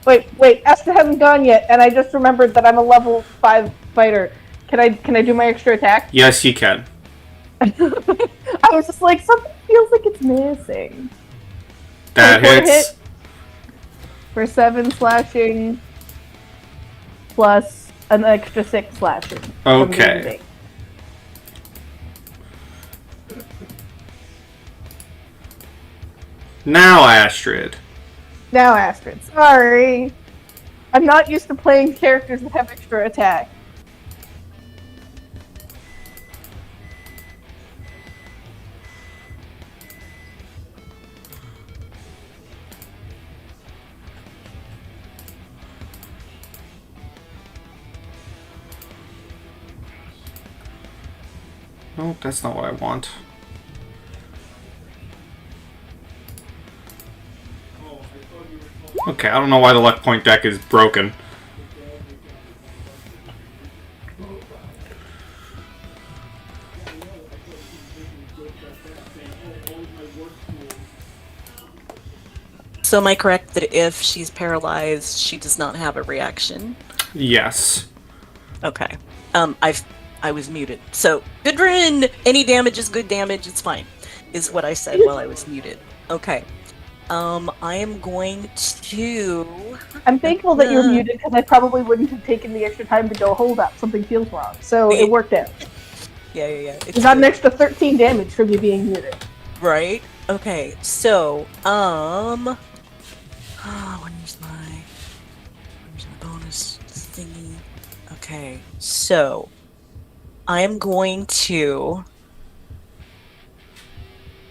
Wait, Esther hasn't gone yet, and I just remembered that I'm a level 5 fighter. Can I do my extra attack? Yes, you can. I was just like, something feels like it's missing. That 24 hits. hit for 7 slashing, plus an extra 6 slashing. from being Okay. big. Now, Astrid. Now, Astrid, sorry. I'm not used to playing characters that have extra attack. No, that's not what I want. Okay, I don't know why the luck point deck is broken. So am I correct that if she's paralyzed, she does not have a reaction? Yes. Okay. I was muted. So, Gudrun, any damage is good damage, it's fine, is what I said while I was muted. Okay. I am going to... I'm thankful that you're muted because I probably wouldn't have taken the extra time to go, hold up, something feels wrong. So it worked out. Yeah. You got an extra 13 damage from you being muted. Right? Okay, so, where's my bonus thingy? Okay, so, I am going to...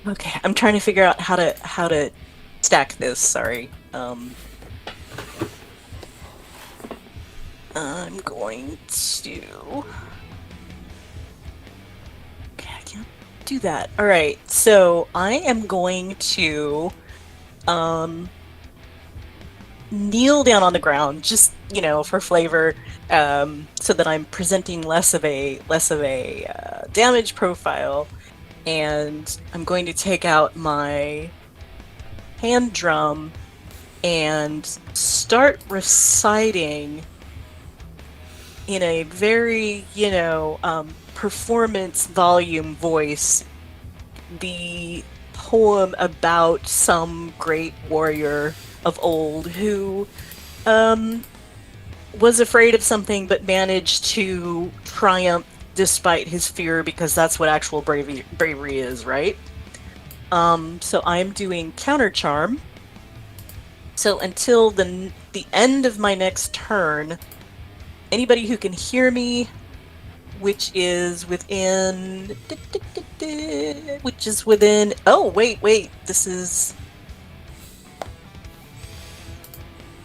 Okay, I'm trying to figure out how to stack this, sorry. I'm going to... Okay, I can't do that. Alright, so I am going to kneel down on the ground, just, for flavor, so that I'm presenting less of a damage profile. And I'm going to take out my hand drum and start reciting in a very, performance volume voice the poem about some great warrior of old who was afraid of something but managed to triumph despite his fear, because that's what actual bravery is, right? So I'm doing counter charm. So until the end of my next turn, anybody who can hear me, which is within... Oh, wait, this is...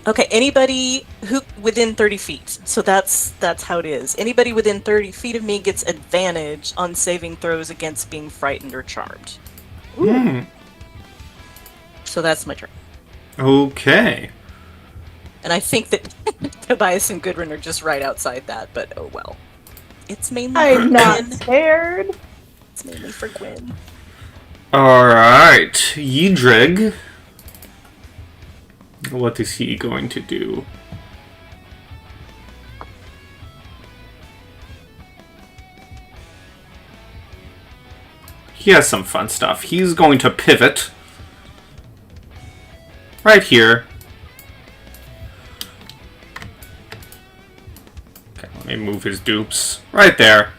Okay, anybody who within 30 feet. So that's how it is. Anybody within 30 feet of me gets advantage on saving throws against being frightened or charmed. So that's my turn. Okay. And I think that Tobias and Gudrun are just right outside that, but oh well. It's mainly I'm for not Gwyn. scared. It's mainly for Gwyn. Alright. Yidrig. What is he going to do? He has some fun stuff. He's going to pivot. Right here. Okay, let me move his dupes. Right there.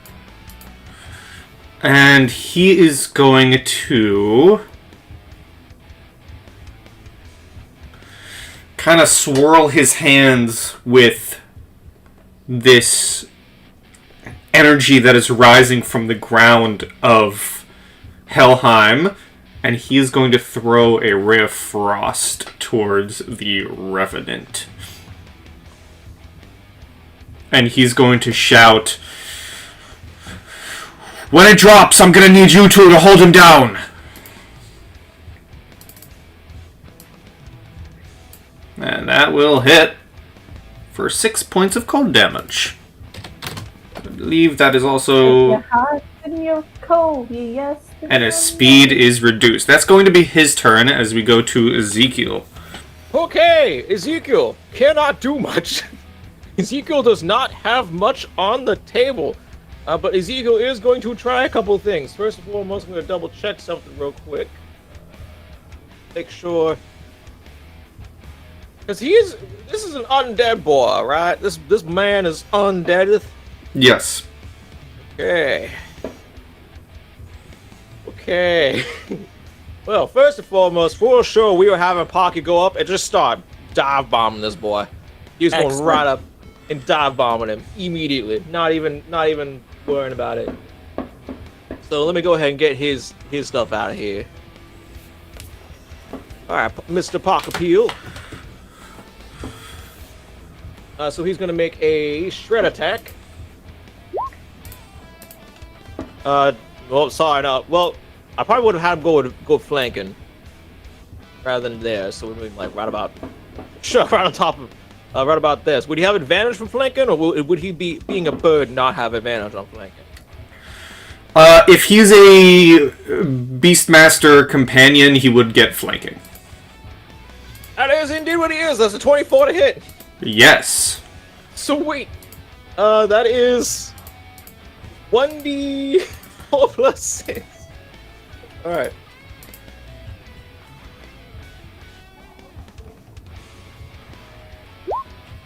And he is going to... kind of swirl his hands with this energy that is rising from the ground of Helheim, and he is going to throw a ray of frost towards the Revenant. And he's going to shout, "When it drops, I'm going to need you two to hold him down!" And that will hit for 6 points of cold damage. I believe that is also... Your heart and your cold, yes. And his speed is reduced. That's going to be his turn as we go to Ezekiel. Okay, Ezekiel cannot do much. Ezekiel does not have much on the table. But Ezekiel is going to try a couple things. First of all, I'm going to double check something real quick. Make sure... Because this is an undead boy, right? This man is undeadeth. Yes. Okay. Well, first and foremost, for sure, we were having Pocky go up and just start dive bombing this boy. He's going right up and dive bombing him immediately. Not even worrying about it. So let me go ahead and get his stuff out of here. All right, Mr. Pock Appeal. So he's gonna make a shred attack. Well, sorry, no. Well, I probably would have had him go flanking rather than there. So we're moving like right about on top of, right about this. Would he have advantage from flanking, or would he be being a bird not have advantage on flanking? If he's a Beastmaster companion, he would get flanking. That is indeed what he is. That's a 24 to hit. Yes. Sweet. That is 1d4 plus 6. Alright.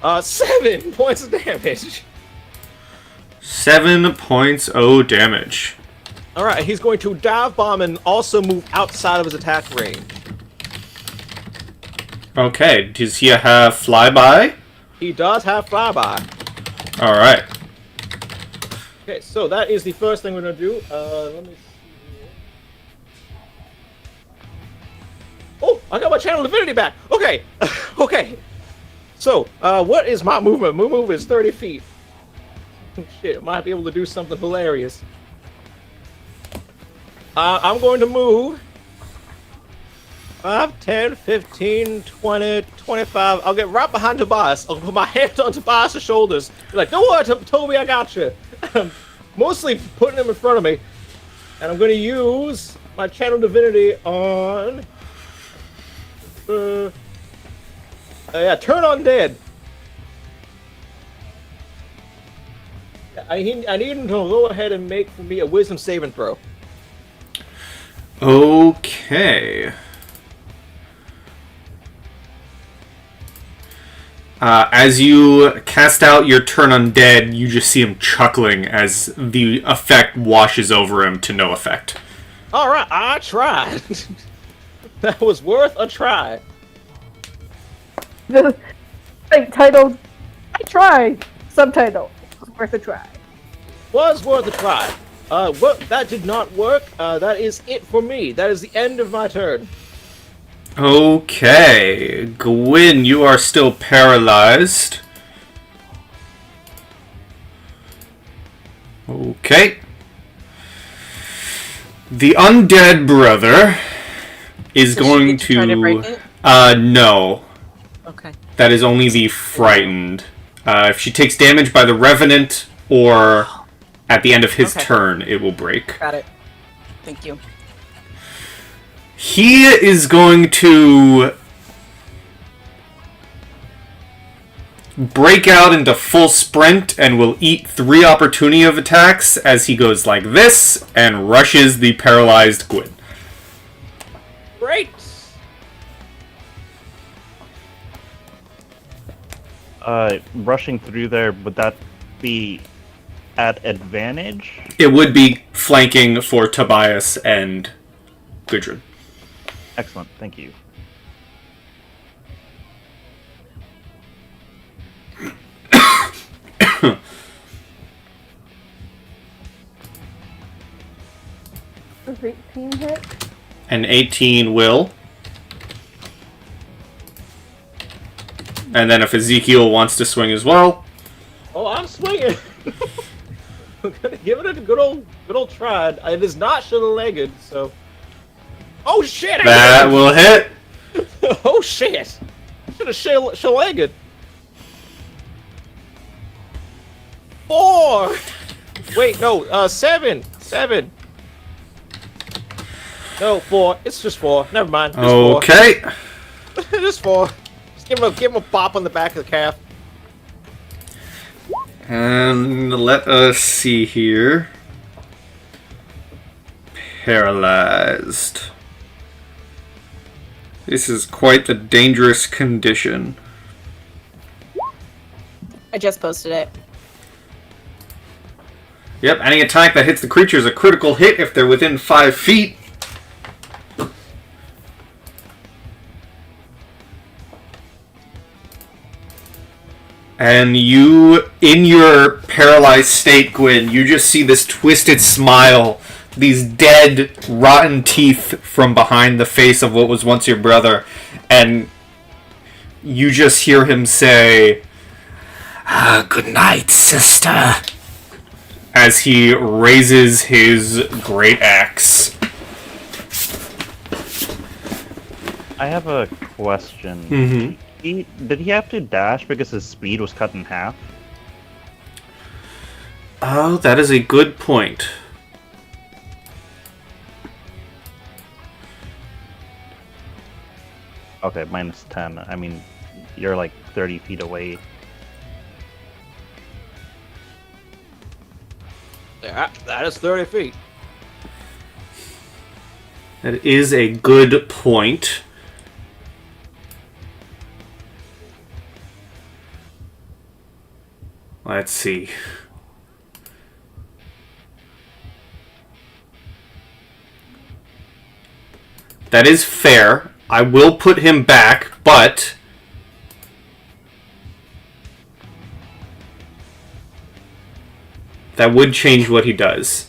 Uh, 7 points of damage. 7 points of damage. Alright, he's going to dive bomb and also move outside of his attack range. Okay, does he have flyby? He does have flyby. Alright. Okay, so that is the first thing we're gonna do. Let me see here. Oh, I got my channel divinity back. Okay, okay. So, what is my movement? My movement is 30 feet. Shit, I might be able to do something hilarious. I'm going to move 5, 10, 15, 20, 25. I'll get right behind Tobias. I'll put my hand on Tobias' shoulders. Be like, don't worry, Toby, I got you. Mostly putting him in front of me. And I'm going to use my channel divinity on... yeah, turn undead. I need him to go ahead and make for me a wisdom saving throw. Okay. As you cast out your turn undead, you just see him chuckling as the effect washes over him to no effect. Alright, I tried. That was worth a try. The titled, I tried. Subtitle, worth a try. Was worth a try. Well, that did not work. That is it for me. That is the end of my turn. Okay. Gwyn, you are still paralyzed. Okay. The undead brother is Does she going get to try to break it? No. Okay. That is only the frightened. If she takes damage by the Revenant or at the end of his Okay. turn, it will break. Got it. Thank you. He is going to break out into full sprint and will eat 3 opportunity of attacks as he goes like this and rushes the paralyzed Gwyn. Great. Rushing through there, would that be at advantage? It would be flanking for Tobias and Gudrun. Excellent, thank you. Does 18 hit? An 18 will. And then if Ezekiel wants to swing as well. Oh, I'm swinging. I'm gonna give it a good old try. It is not shoulder-legged, so. Oh shit! That will hit. Oh shit! Should have shoulder-legged. 4. Wait, no. 7. 7. No, 4. It's just 4. Never mind. Just 4. Okay. Just 4. Just give him a bop on the back of the calf. And let us see here. Paralyzed. This is quite the dangerous condition. I just posted it. Yep, any attack that hits the creature is a critical hit if they're within 5 feet. And you, in your paralyzed state, Gwyn, you just see this twisted smile, these dead, rotten teeth from behind the face of what was once your brother, and you just hear him say, "Good night, sister," as he raises his great axe. I have a question. Mm-hmm. Did he have to dash because his speed was cut in half? Oh, that is a good point. Okay, minus 10. I mean, you're like 30 feet away. Yeah, that is 30 feet. That is a good point. Let's see. That is fair. I will put him back, but that would change what he does.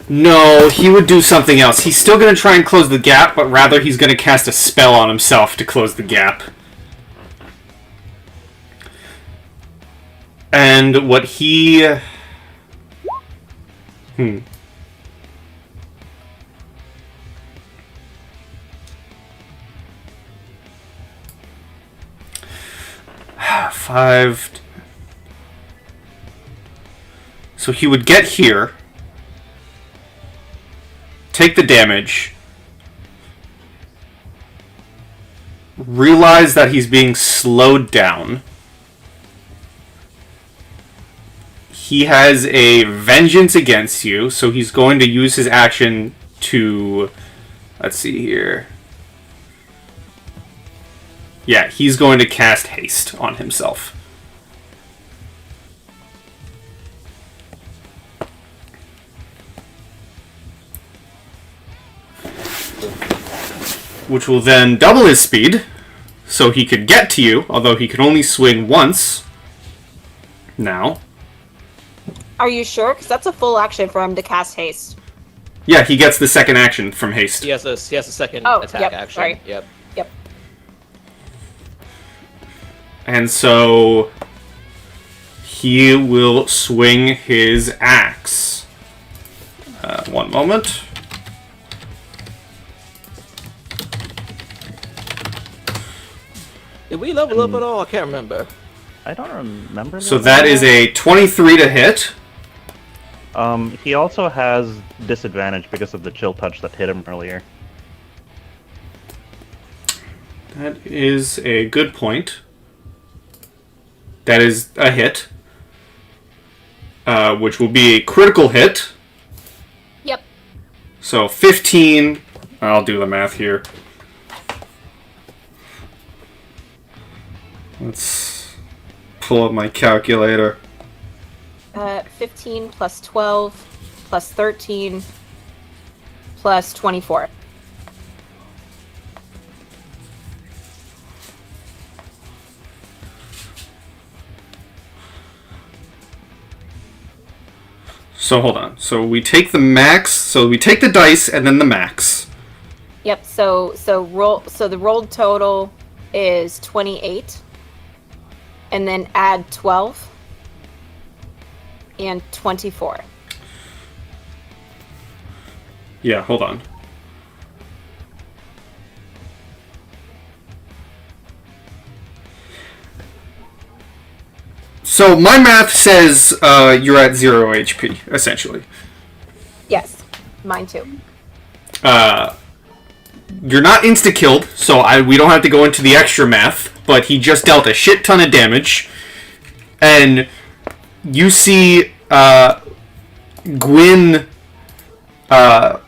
No, he would do something else. He's still going to try and close the gap, but rather he's going to cast a spell on himself to close the gap. And what he... 5... So he would get here, take the damage, realize that he's being slowed down. He has a vengeance against you, so he's going to use his action to... Let's see here. Yeah, he's going to cast haste on himself. Which will then double his speed, so he could get to you, although he can only swing once. Now. Are you sure? Because that's a full action for him to cast haste. Yeah, he gets the second action from haste. He has a second attack yep, action. Right. Yep. And so he will swing his axe. One moment. Did we level up at all? I can't remember. I don't remember. So that is a 23 to hit. He also has disadvantage because of the chill touch that hit him earlier. That is a good point. That is a hit. Which will be a critical hit. Yep. So 15. I'll do the math here. Let's pull up my calculator. 15 plus 12 plus 13 plus 24. So hold on. So we take the max. So we take the dice and then the max. Yep. So the rolled total is 28, and then add 12 and 24. Yeah, hold on. So my math says you're at 0 HP, essentially. Yes, mine too. You're not insta-killed, so we don't have to go into the extra math, but he just dealt a shit ton of damage. And you see Gwyn, her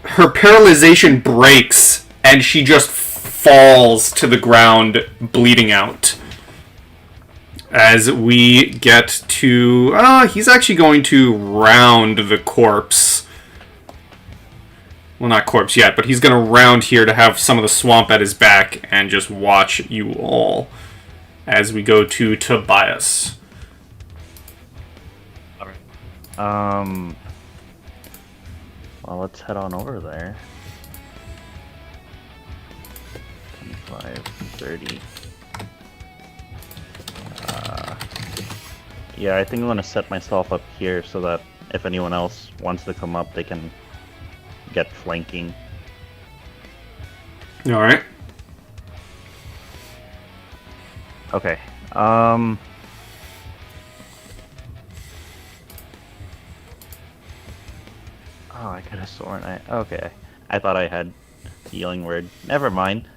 paralyzation breaks, and she just falls to the ground, bleeding out. As we get to... he's actually going to round the corpse. Well, not corpse yet, but he's going to round here to have some of the swamp at his back and just watch you all as we go to Tobias. Well, let's head on over there. 25, 30. Yeah, I think I'm gonna set myself up here so that if anyone else wants to come up, they can get flanking. Alright. Okay. Oh, I could have sworn okay. I thought I had healing word. Never mind.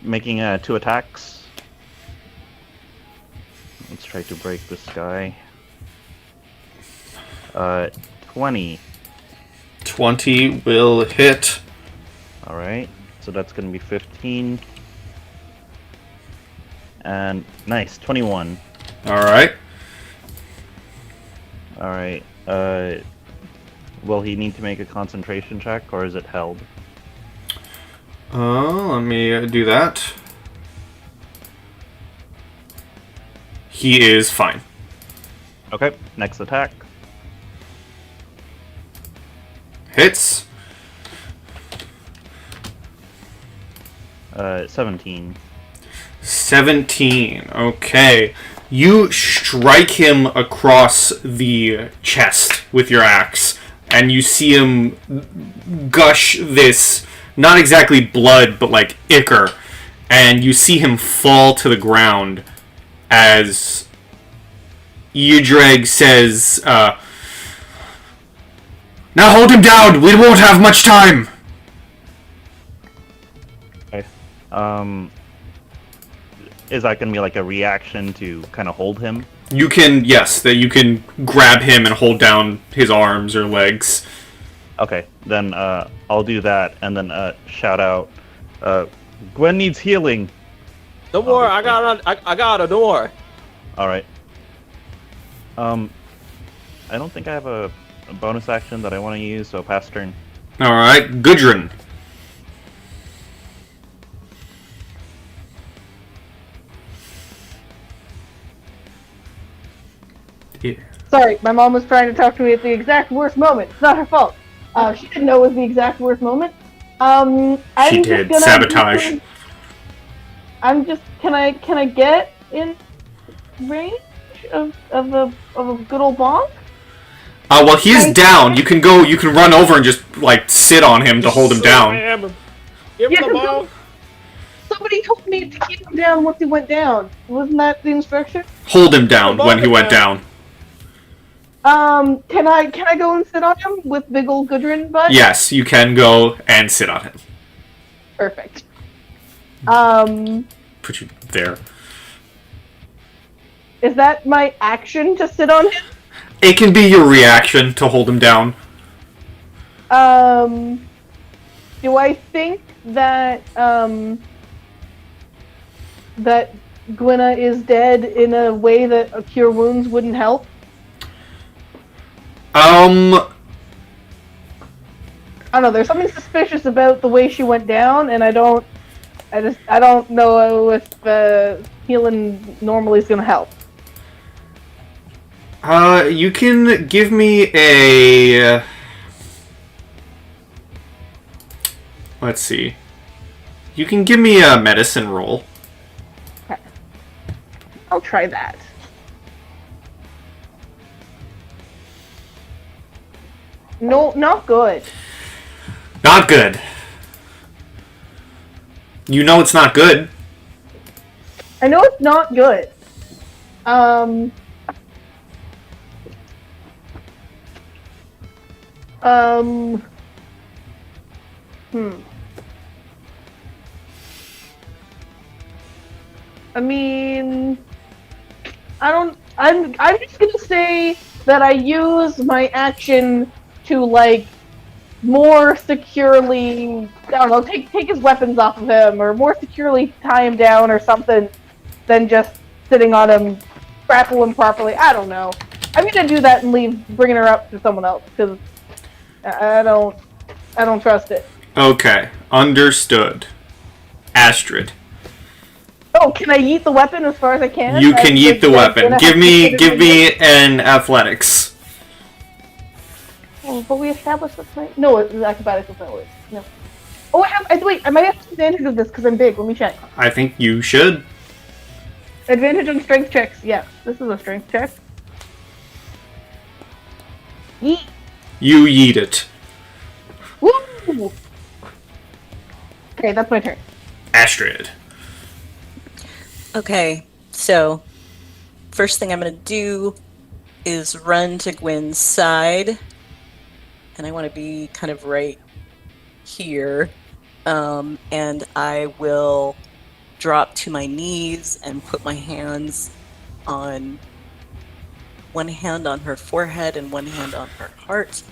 Making 2 attacks. Let's try to break this guy. 20. 20 will hit. Alright, so that's gonna be 15. And nice, 21. Alright. Alright, will he need to make a concentration check, or is it held? Let me do that. He is fine. Okay, next attack. Hits. 17. 17. Okay. You strike him across the chest with your axe, and you see him gush this, not exactly blood, but like ichor, and you see him fall to the ground as Udrag says, now hold him down! We won't have much time! Okay. Is that gonna be like a reaction to kind of hold him? You can, yes, that you can grab him and hold down his arms or legs. Okay, then I'll do that, and then shout out, Gwen needs healing. Don't worry, I got a door. All right. I don't think I have a bonus action that I want to use, so pass turn. Alright, Gudrun. Yeah. Sorry, my mom was trying to talk to me at the exact worst moment. It's not her fault. She didn't know it was the exact worst moment. She did. Sabotage. Can I get in range of a good old bonk? Well, he is down. You can run over and just, like, sit on him to hold him down. Give Yeah, him the ball. Somebody told me to keep him down once he went down. Wasn't that the instruction? Hold him down when he went down. Can I go and sit on him with big old Gudrun butt? Yes, you can go and sit on him. Perfect. Put you there. Is that my action to sit on him? It can be your reaction to hold him down. Do I think that, that Gwenna is dead in a way that a cure wounds wouldn't help? I don't know, there's something suspicious about the way she went down, and I don't know if, healing normally is gonna help. You can give me a... Let's see. You can give me a medicine roll. Okay. I'll try that. No, not good. Not good. You know it's not good. I know it's not good. I mean, I'm just gonna say that I use my action to, like, more securely, I don't know, take his weapons off of him, or more securely tie him down or something, than just sitting on him, grapple him properly. I don't know. I'm gonna do that and leave, bringing her up to someone else, because I don't trust it. Okay, understood. Astrid. Oh, can I yeet the weapon as far as I can? You can yeet the weapon. Give me an athletics. Oh, but we established that's right. No, it's acrobatics with my words. No. Oh, I might have advantage of this because I'm big. Let me check. I think you should. Advantage on strength checks. Yes, this is a strength check. Yeet. You yeet it. Woo! Okay, that's my turn. Astrid. Okay, so first thing I'm going to do is run to Gwen's side. And I want to be kind of right here. And I will drop to my knees and put my hands on one hand on her forehead and one hand on her heart.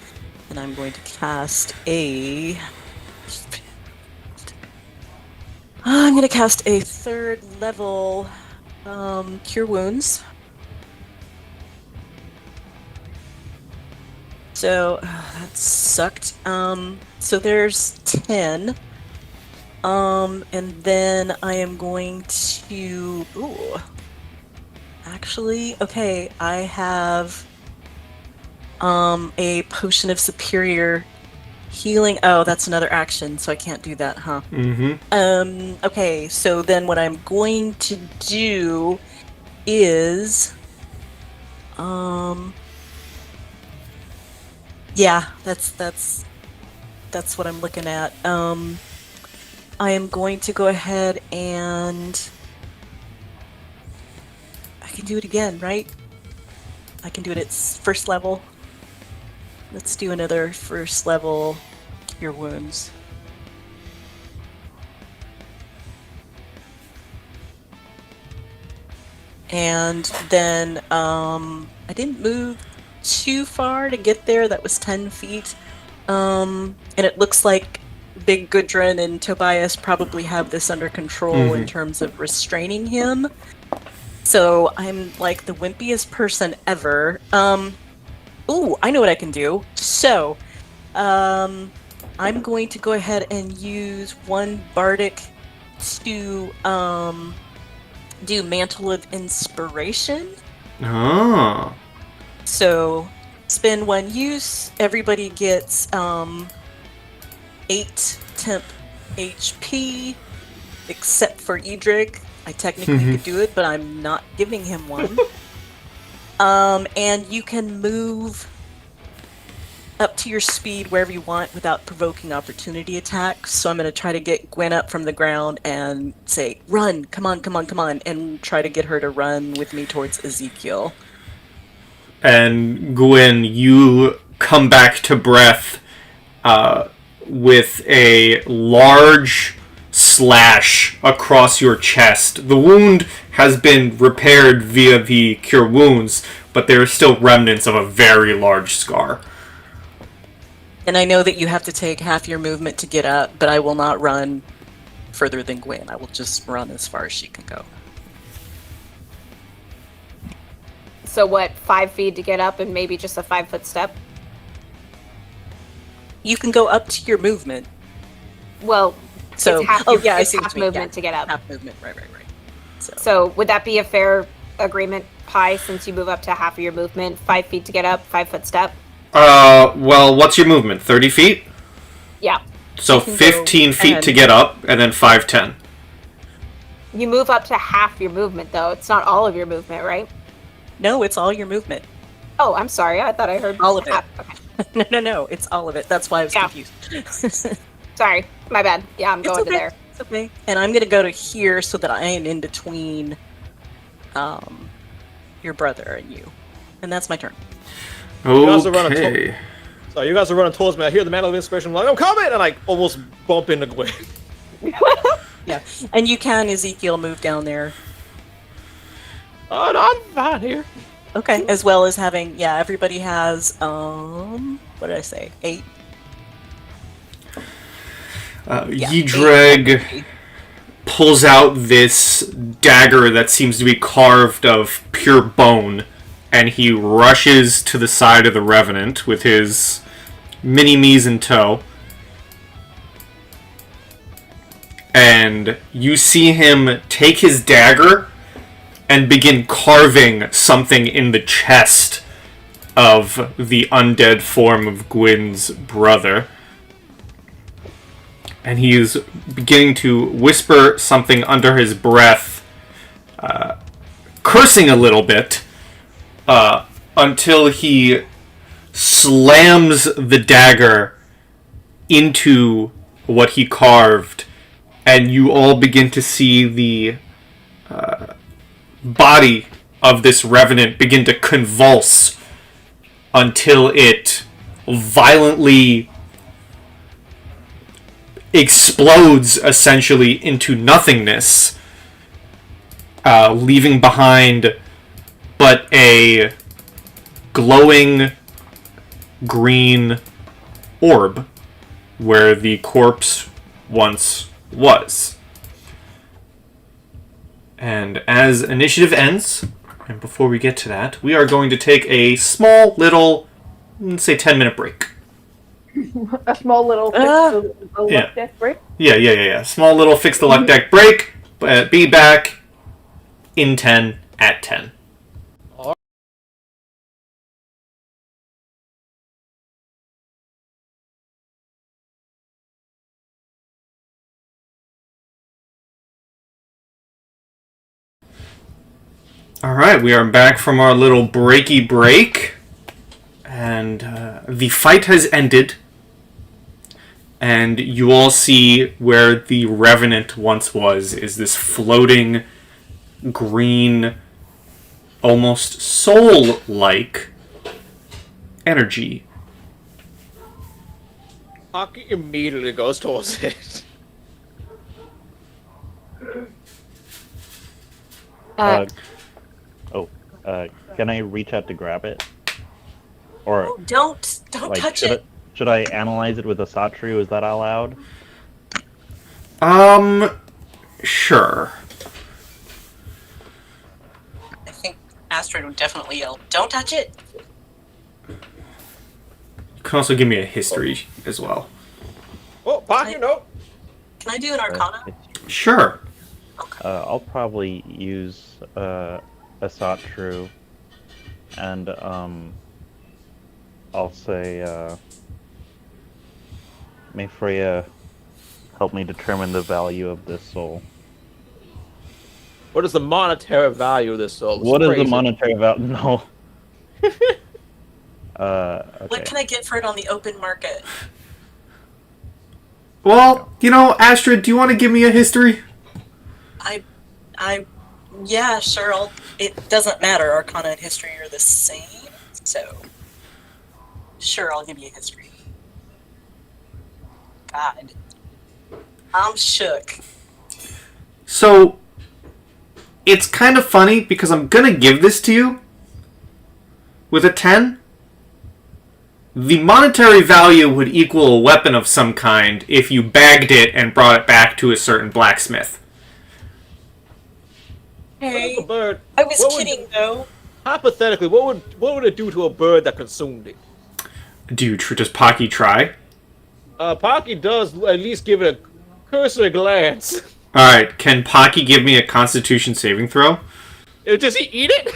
And I'm going to cast a... I'm going to cast a 3rd level Cure Wounds. So, that sucked. So there's 10. And then I am going to... Ooh. Actually, okay, I have a Potion of Superior Healing. Oh, that's another action, so I can't do that, huh? Mm-hmm. Okay, so then what I'm going to do is... Yeah, that's what I'm looking at. I am going to go ahead and... I can do it again, right? I can do it at 1st level. Let's do another 1st level Cure Wounds. And then I didn't move too far to get there. That was 10 feet. And it looks like Big Gudrun and Tobias probably have this under control in terms of restraining him. So I'm like the wimpiest person ever. Ooh, I know what I can do. So, I'm going to go ahead and use one bardic to do Mantle of Inspiration. Oh. So, spend 1 use. Everybody gets 8 temp HP, except for Edric. I technically could do it, but I'm not giving him one. And you can move up to your speed wherever you want without provoking opportunity attacks. So I'm going to try to get Gwen up from the ground and say, run, come on, come on, come on, and try to get her to run with me towards Ezekiel. And Gwen, you come back to breath with a large slash across your chest. The wound has been repaired via the Cure Wounds, but there are still remnants of a very large scar. And I know that you have to take half your movement to get up, but I will not run further than Gwen. I will just run as far as she can go. So what, 5 feet to get up and maybe just a 5-foot step? You can go up to your movement. Well, So, it's half, I it's see what half you mean. movement to get up. Half movement, right. So would that be a fair agreement, Pi, since you move up to half of your movement? 5 feet to get up, 5-foot step? Well, what's your movement? 30 feet? Yeah. So 15 feet to get up, and then 5'10". You move up to half your movement, though. It's not all of your movement, right? No, it's all your movement. Oh, I'm sorry. I thought I heard All of it. half. Okay. No, it's all of it. That's why I was confused. Sorry, my bad. Yeah, I'm going to there. It's okay. And I'm going to go to here so that I am in between your brother and you. And that's my turn. Okay. So you guys are running towards me. I hear the Mantle of Inspiration. I'm like, I'm coming! And I almost bump into Gwen. Yeah. And you can, Ezekiel, move down there. Oh, no, I'm fine here. Okay. As well as having, everybody has, what did I say? 8? Yidreg pulls out this dagger that seems to be carved of pure bone, and he rushes to the side of the Revenant with his mini-me's in tow. And you see him take his dagger and begin carving something in the chest of the undead form of Gwyn's brother. And he is beginning to whisper something under his breath, cursing a little bit, until he slams the dagger into what he carved, and you all begin to see the body of this revenant begin to convulse until it violently explodes essentially into nothingness, leaving behind but a glowing green orb where the corpse once was. And as initiative ends, and before we get to that, we are going to take a small little, let's say 10-minute break. A small little fix the luck deck break. Yeah. Small little fix the luck deck break. Be back in 10 at 10. Alright, we are back from our little breaky break. And the fight has ended. And you all see where the Revenant once was, is this floating, green, almost soul-like energy. Pocky immediately goes towards it. Can I reach out to grab it? Or Oh, don't like, touch should it. should I analyze it with a Satru? Is that allowed? Sure. I think Astrid would definitely yell, "Don't touch it!" You can also give me a history as well. Oh, Pocky, no. Can I do an Arcana? Sure. I'll probably use a Satru, and I'll say, may Freya help me determine the value of this soul. What is the monetary value of this soul? What is the monetary value? No. Okay. What can I get for it on the open market? Well, Astrid, do you want to give me a history? Yeah, sure. It doesn't matter. Arcana and history are the same, so sure, I'll give you a history. God, I'm shook. So, it's kind of funny because I'm gonna give this to you with a 10. The monetary value would equal a weapon of some kind if you bagged it and brought it back to a certain blacksmith. Hey, A bird. I was What would- kidding though. Hypothetically, what would it do to a bird that consumed it? Does Pocky try? Pocky does at least give it a cursory glance. Alright, can Pocky give me a constitution saving throw? Does he eat it?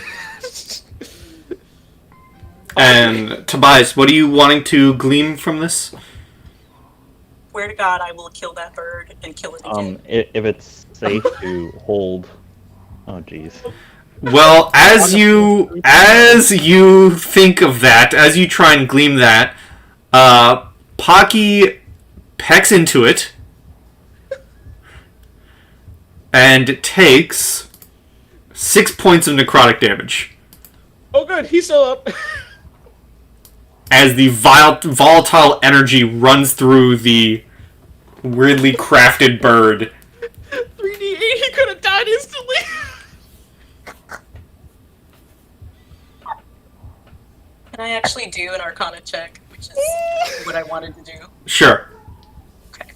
And Tobias, what are you wanting to glean from this? Swear to God, I will kill that bird and kill it again. If it's safe to hold. Oh, jeez. Well, as you think of that, as you try and glean that, Pocky pecks into it and takes 6 points of necrotic damage Oh, good, he's still up. as the volatile energy runs through the weirdly crafted bird. 3d8, he could have died instantly. Can I actually do an Arcana check, which is what I wanted to do? Sure. Okay.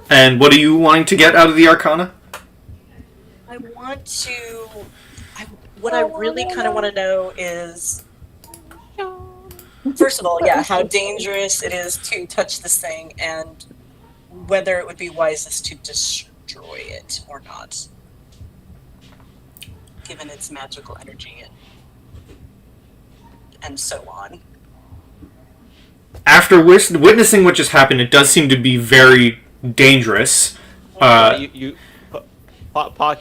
And what are you wanting to get out of the Arcana? I want to. What I really kind of want to know is, first of all, yeah, how dangerous it is to touch this thing, and whether it would be wisest to destroy it or not, given its magical energy and so on. After witnessing what just happened, it does seem to be very dangerous. You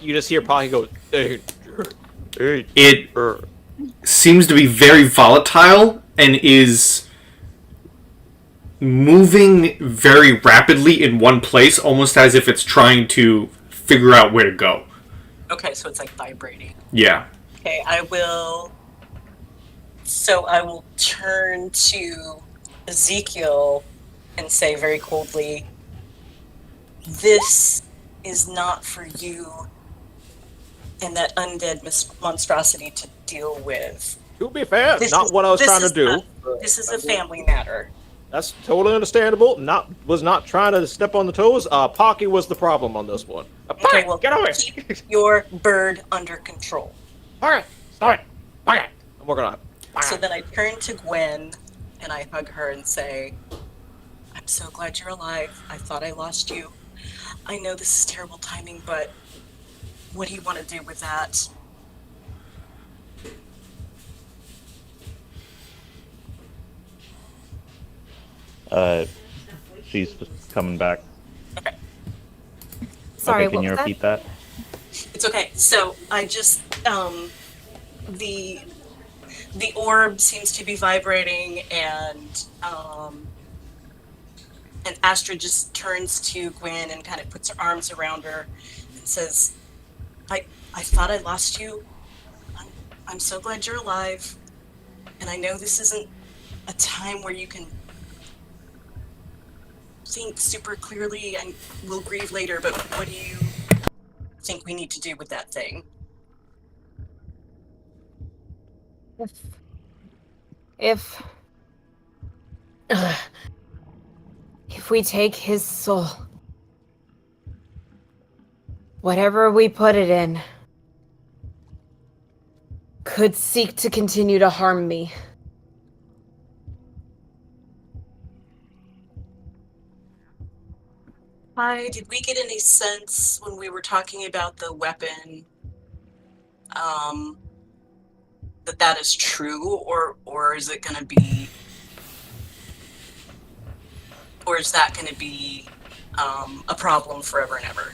just hear Pocky go. It seems to be very volatile and is moving very rapidly in one place, almost as if it's trying to figure out where to go. Okay, so it's like vibrating. Yeah. Okay, I will turn to Ezekiel and say very coldly, this is not for you and that undead monstrosity to deal with. To be fair, not what I was trying to do. This is a family matter. That's totally understandable. Was not trying to step on the toes. Pocky was the problem on this one. Okay, well, get over keep here. your bird under control. Alright, sorry. Okay, I'm working on it. So then I turn to Gwen and I hug her and say, I'm so glad you're alive. I thought I lost you. I know this is terrible timing, but what do you want to do with that? She's coming back. Okay. Sorry, okay, can you repeat that? It's okay. So I just the orb seems to be vibrating, and Astrid just turns to Gwen and kind of puts her arms around her and says, I thought I lost you. I'm so glad you're alive, and I know this isn't a time where you can think super clearly and we'll grieve later, but what do you think we need to do with that thing? If we take his soul, whatever we put it in could seek to continue to harm me. Hi, did we get any sense when we were talking about the weapon that is true, or is it going to be, or is that going to be a problem forever and ever?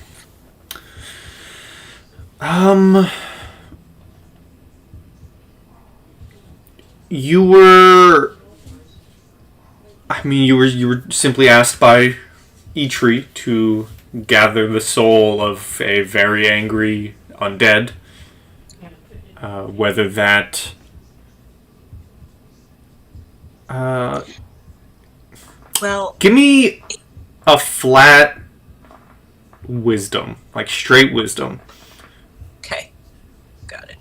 You were simply asked by Eitri to gather the soul of a very angry undead. Whether that Well, give me a flat wisdom, like straight wisdom. okay, got it.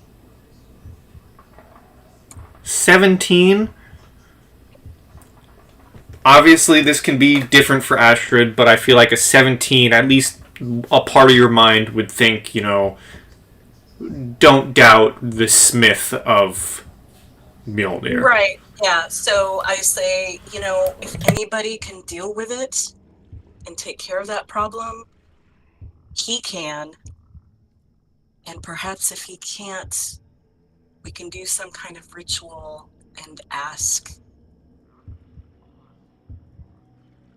17. Obviously, this can be different for Astrid, but I feel like a 17, at least a part of your mind would think, don't doubt the smith of Mjolnir. Right, yeah, so I say, if anybody can deal with it and take care of that problem, he can. And perhaps if he can't, we can do some kind of ritual and ask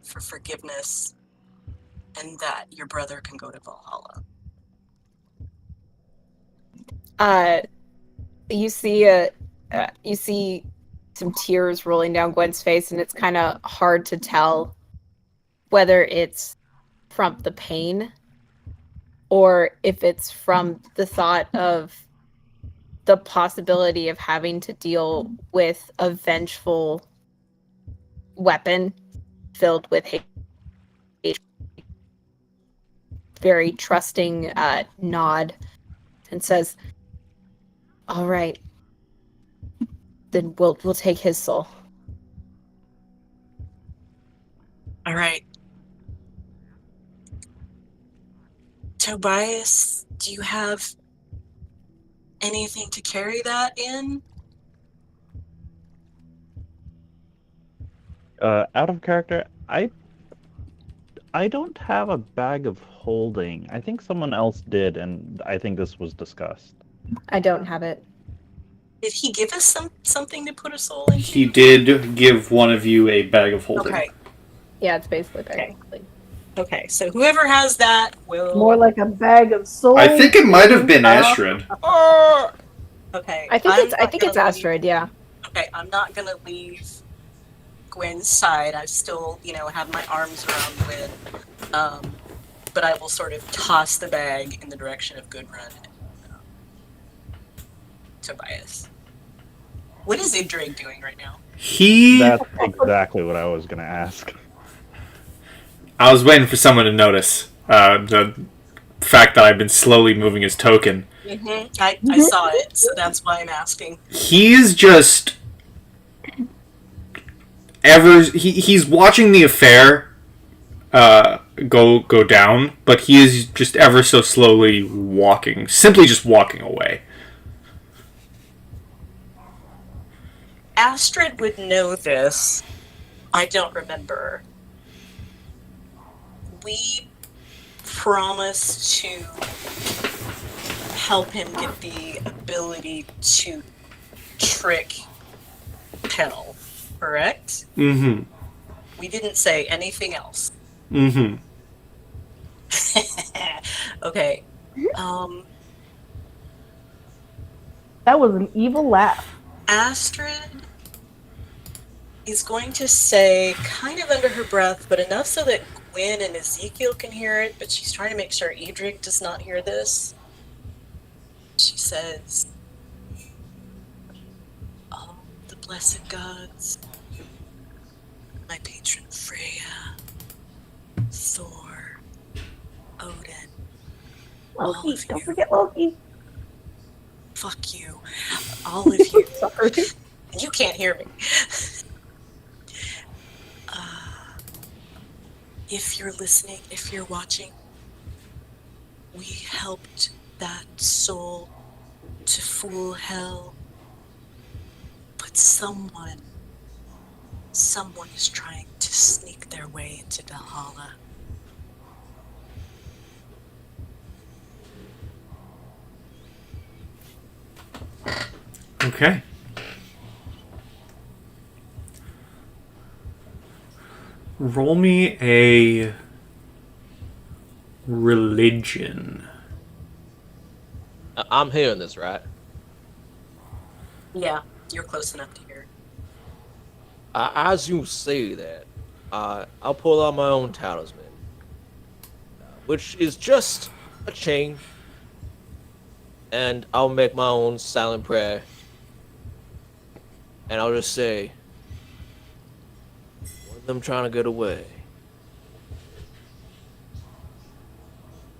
for forgiveness, and that your brother can go to Valhalla. You see some tears rolling down Gwen's face, and it's kind of hard to tell whether it's from the pain or if it's from the thought of the possibility of having to deal with a vengeful weapon filled with hate. Very trusting nod and says, all right, then we'll take his soul. All right. Tobias, do you have anything to carry that in? Out of character, I don't have a bag of holding. I think someone else did, and I think this was discussed. I don't have it. Did he give us something to put a soul into? He did give one of you a bag of holding. Okay. Yeah, it's basically Okay. Okay, so whoever has that will... More like a bag of souls. I think it might have been Astrid. Okay. I think it's Astrid, yeah. Okay, I'm not gonna leave Gwen's side. I still, have my arms around Gwen. But I will sort of toss the bag in the direction of Gudrun and Tobias. What is Idrig doing right now? That's exactly what I was going to ask. I was waiting for someone to notice the fact that I've been slowly moving his token. Mm-hmm. I saw it, so that's why I'm asking. He's just he's watching the affair go down, but he is just ever so slowly walking, simply just walking away. Astrid would know this. I don't remember. We promised to help him get the ability to trick Hell, correct? Mm-hmm. We didn't say anything else. Mm-hmm. Okay. That was an evil laugh. Astrid is going to say, kind of under her breath, but enough so that Gwen and Ezekiel can hear it, but she's trying to make sure Edric does not hear this. She says, "Oh, the blessed gods, my patron Freya, Thor, Odin, Loki, of don't you. forget Loki. Fuck you, all of you." Sorry. You can't hear me. If you're listening, if you're watching, we helped that soul to fool Hell. But someone is trying to sneak their way into Valhalla. Okay. Roll me a religion. I'm hearing this, right? Yeah, you're close enough to hear. As you say that, I'll pull out my own talisman, which is just a chain, and I'll make my own silent prayer, and I'll just say, one of them trying to get away.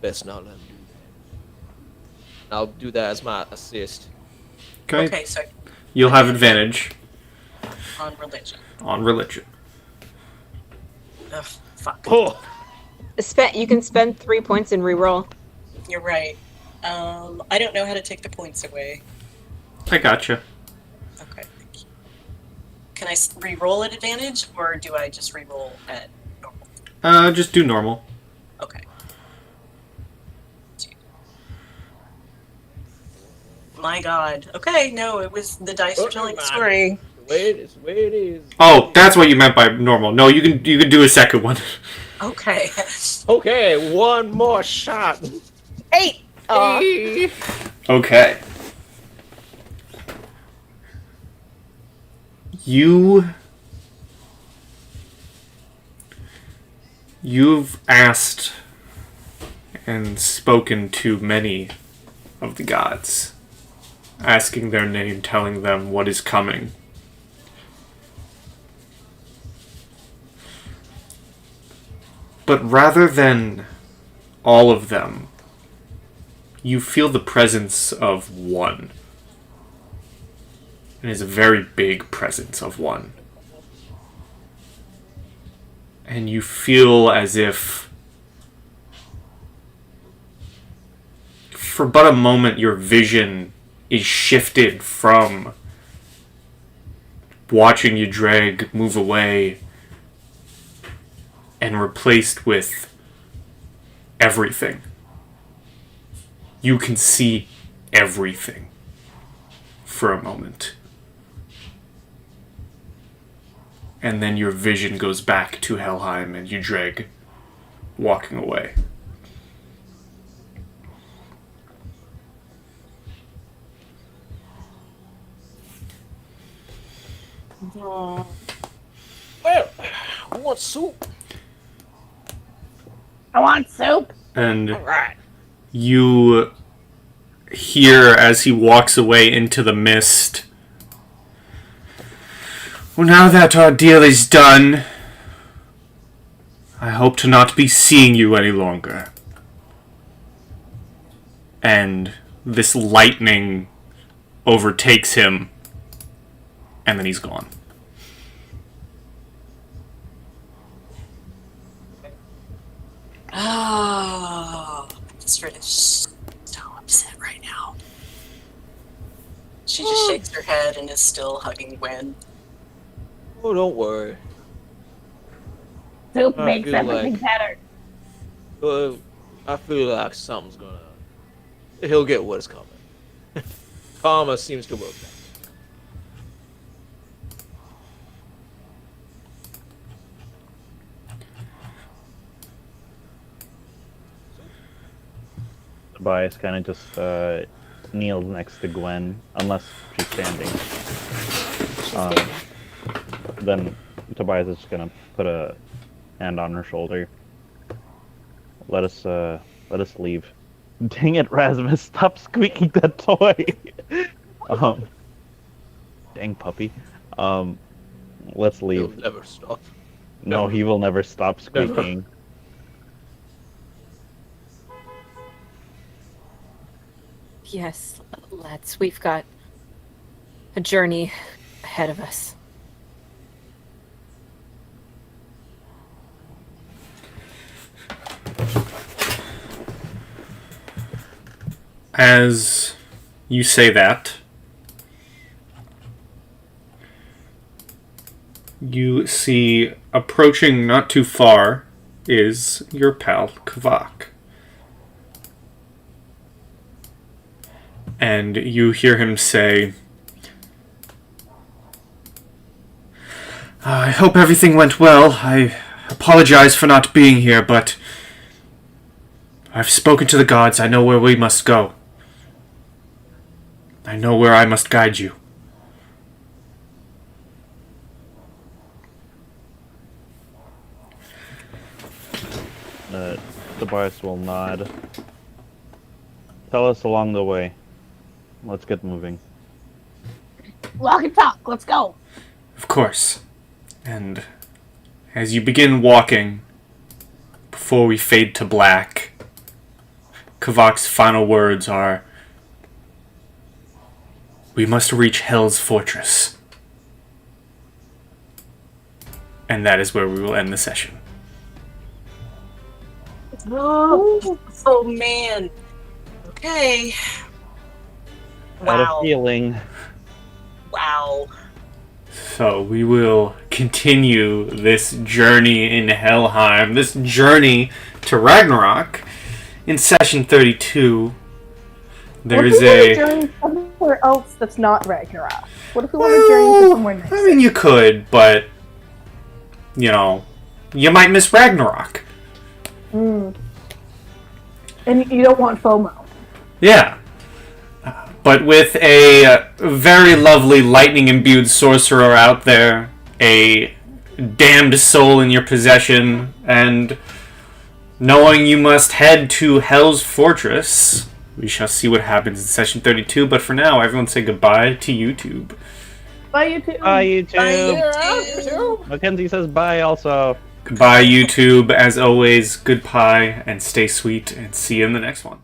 Best not let them do that. I'll do that as my assist. Okay, so You'll have advantage on religion. on religion. Ugh, fuck. Oh, You can spend 3 points and reroll. You're right. I don't know how to take the points away. I gotcha. Okay, thank you. Can I re-roll at advantage, or do I just re-roll at normal? Just do normal. Okay. My God. Okay, no, it was the dice were telling the story. the way it is. Oh, that's what you meant by normal. No, you can do a second one. Okay. Okay, one more shot. 8! Okay. You've asked and spoken to many of the gods, asking their name, telling them what is coming. But rather than all of them, you feel the presence of one. It is a very big presence of one. And you feel as if, for but a moment, your vision is shifted from watching you drag move away and replaced with everything. You can see everything for a moment. And then your vision goes back to Helheim and you drag walking away. Well, I want soup. I want soup. And All right. you hear as he walks away into the mist. Well, now that our deal is done, I hope to not be seeing you any longer. And this lightning overtakes him, and then he's gone. Oh, Astrid is so upset right now. She just shakes her head and is still hugging Gwen. Oh, don't worry. Soup I makes feel everything like- better. I feel like something's gonna. He'll get what's coming. Karma seems to work. Tobias kind of just kneels next to Gwen, unless she's standing. Then Tobias is just gonna put a hand on her shoulder. Let us leave. Dang it, Rasmus! Stop squeaking that toy. Dang puppy. Let's He'll leave. never stop. No, he will never stop squeaking. Yes, let's. We've got a journey ahead of us. As you say that, you see approaching not too far is your pal Kvak. And you hear him say, I hope everything went well. I apologize for not being here, but I've spoken to the gods. I know where we must go. I know where I must guide you. Tobias will nod. Tell us along the way. Let's get moving. Walk and talk. Let's go. Of course. And as you begin walking, before we fade to black, Kvak's final words are, we must reach Hell's fortress. And that is where we will end the session. Oh man. Okay. Had a Wow. feeling. Wow. So we will continue this journey in Helheim, this journey to Ragnarok, in session 32. There What is if we want to a... journey somewhere else that's not Ragnarok? What if we want to journey to somewhere nice? I mean, you could, but, you know, you might miss Ragnarok. And you don't want FOMO. Yeah. But with a very lovely lightning-imbued sorcerer out there, a damned soul in your possession, and knowing you must head to Hell's Fortress, we shall see what happens in session 32. But for now, everyone say goodbye to YouTube. Bye, YouTube. Bye, YouTube. YouTube. Mackenzie says bye also. Goodbye, YouTube. As always, goodbye, and stay sweet, and see you in the next one.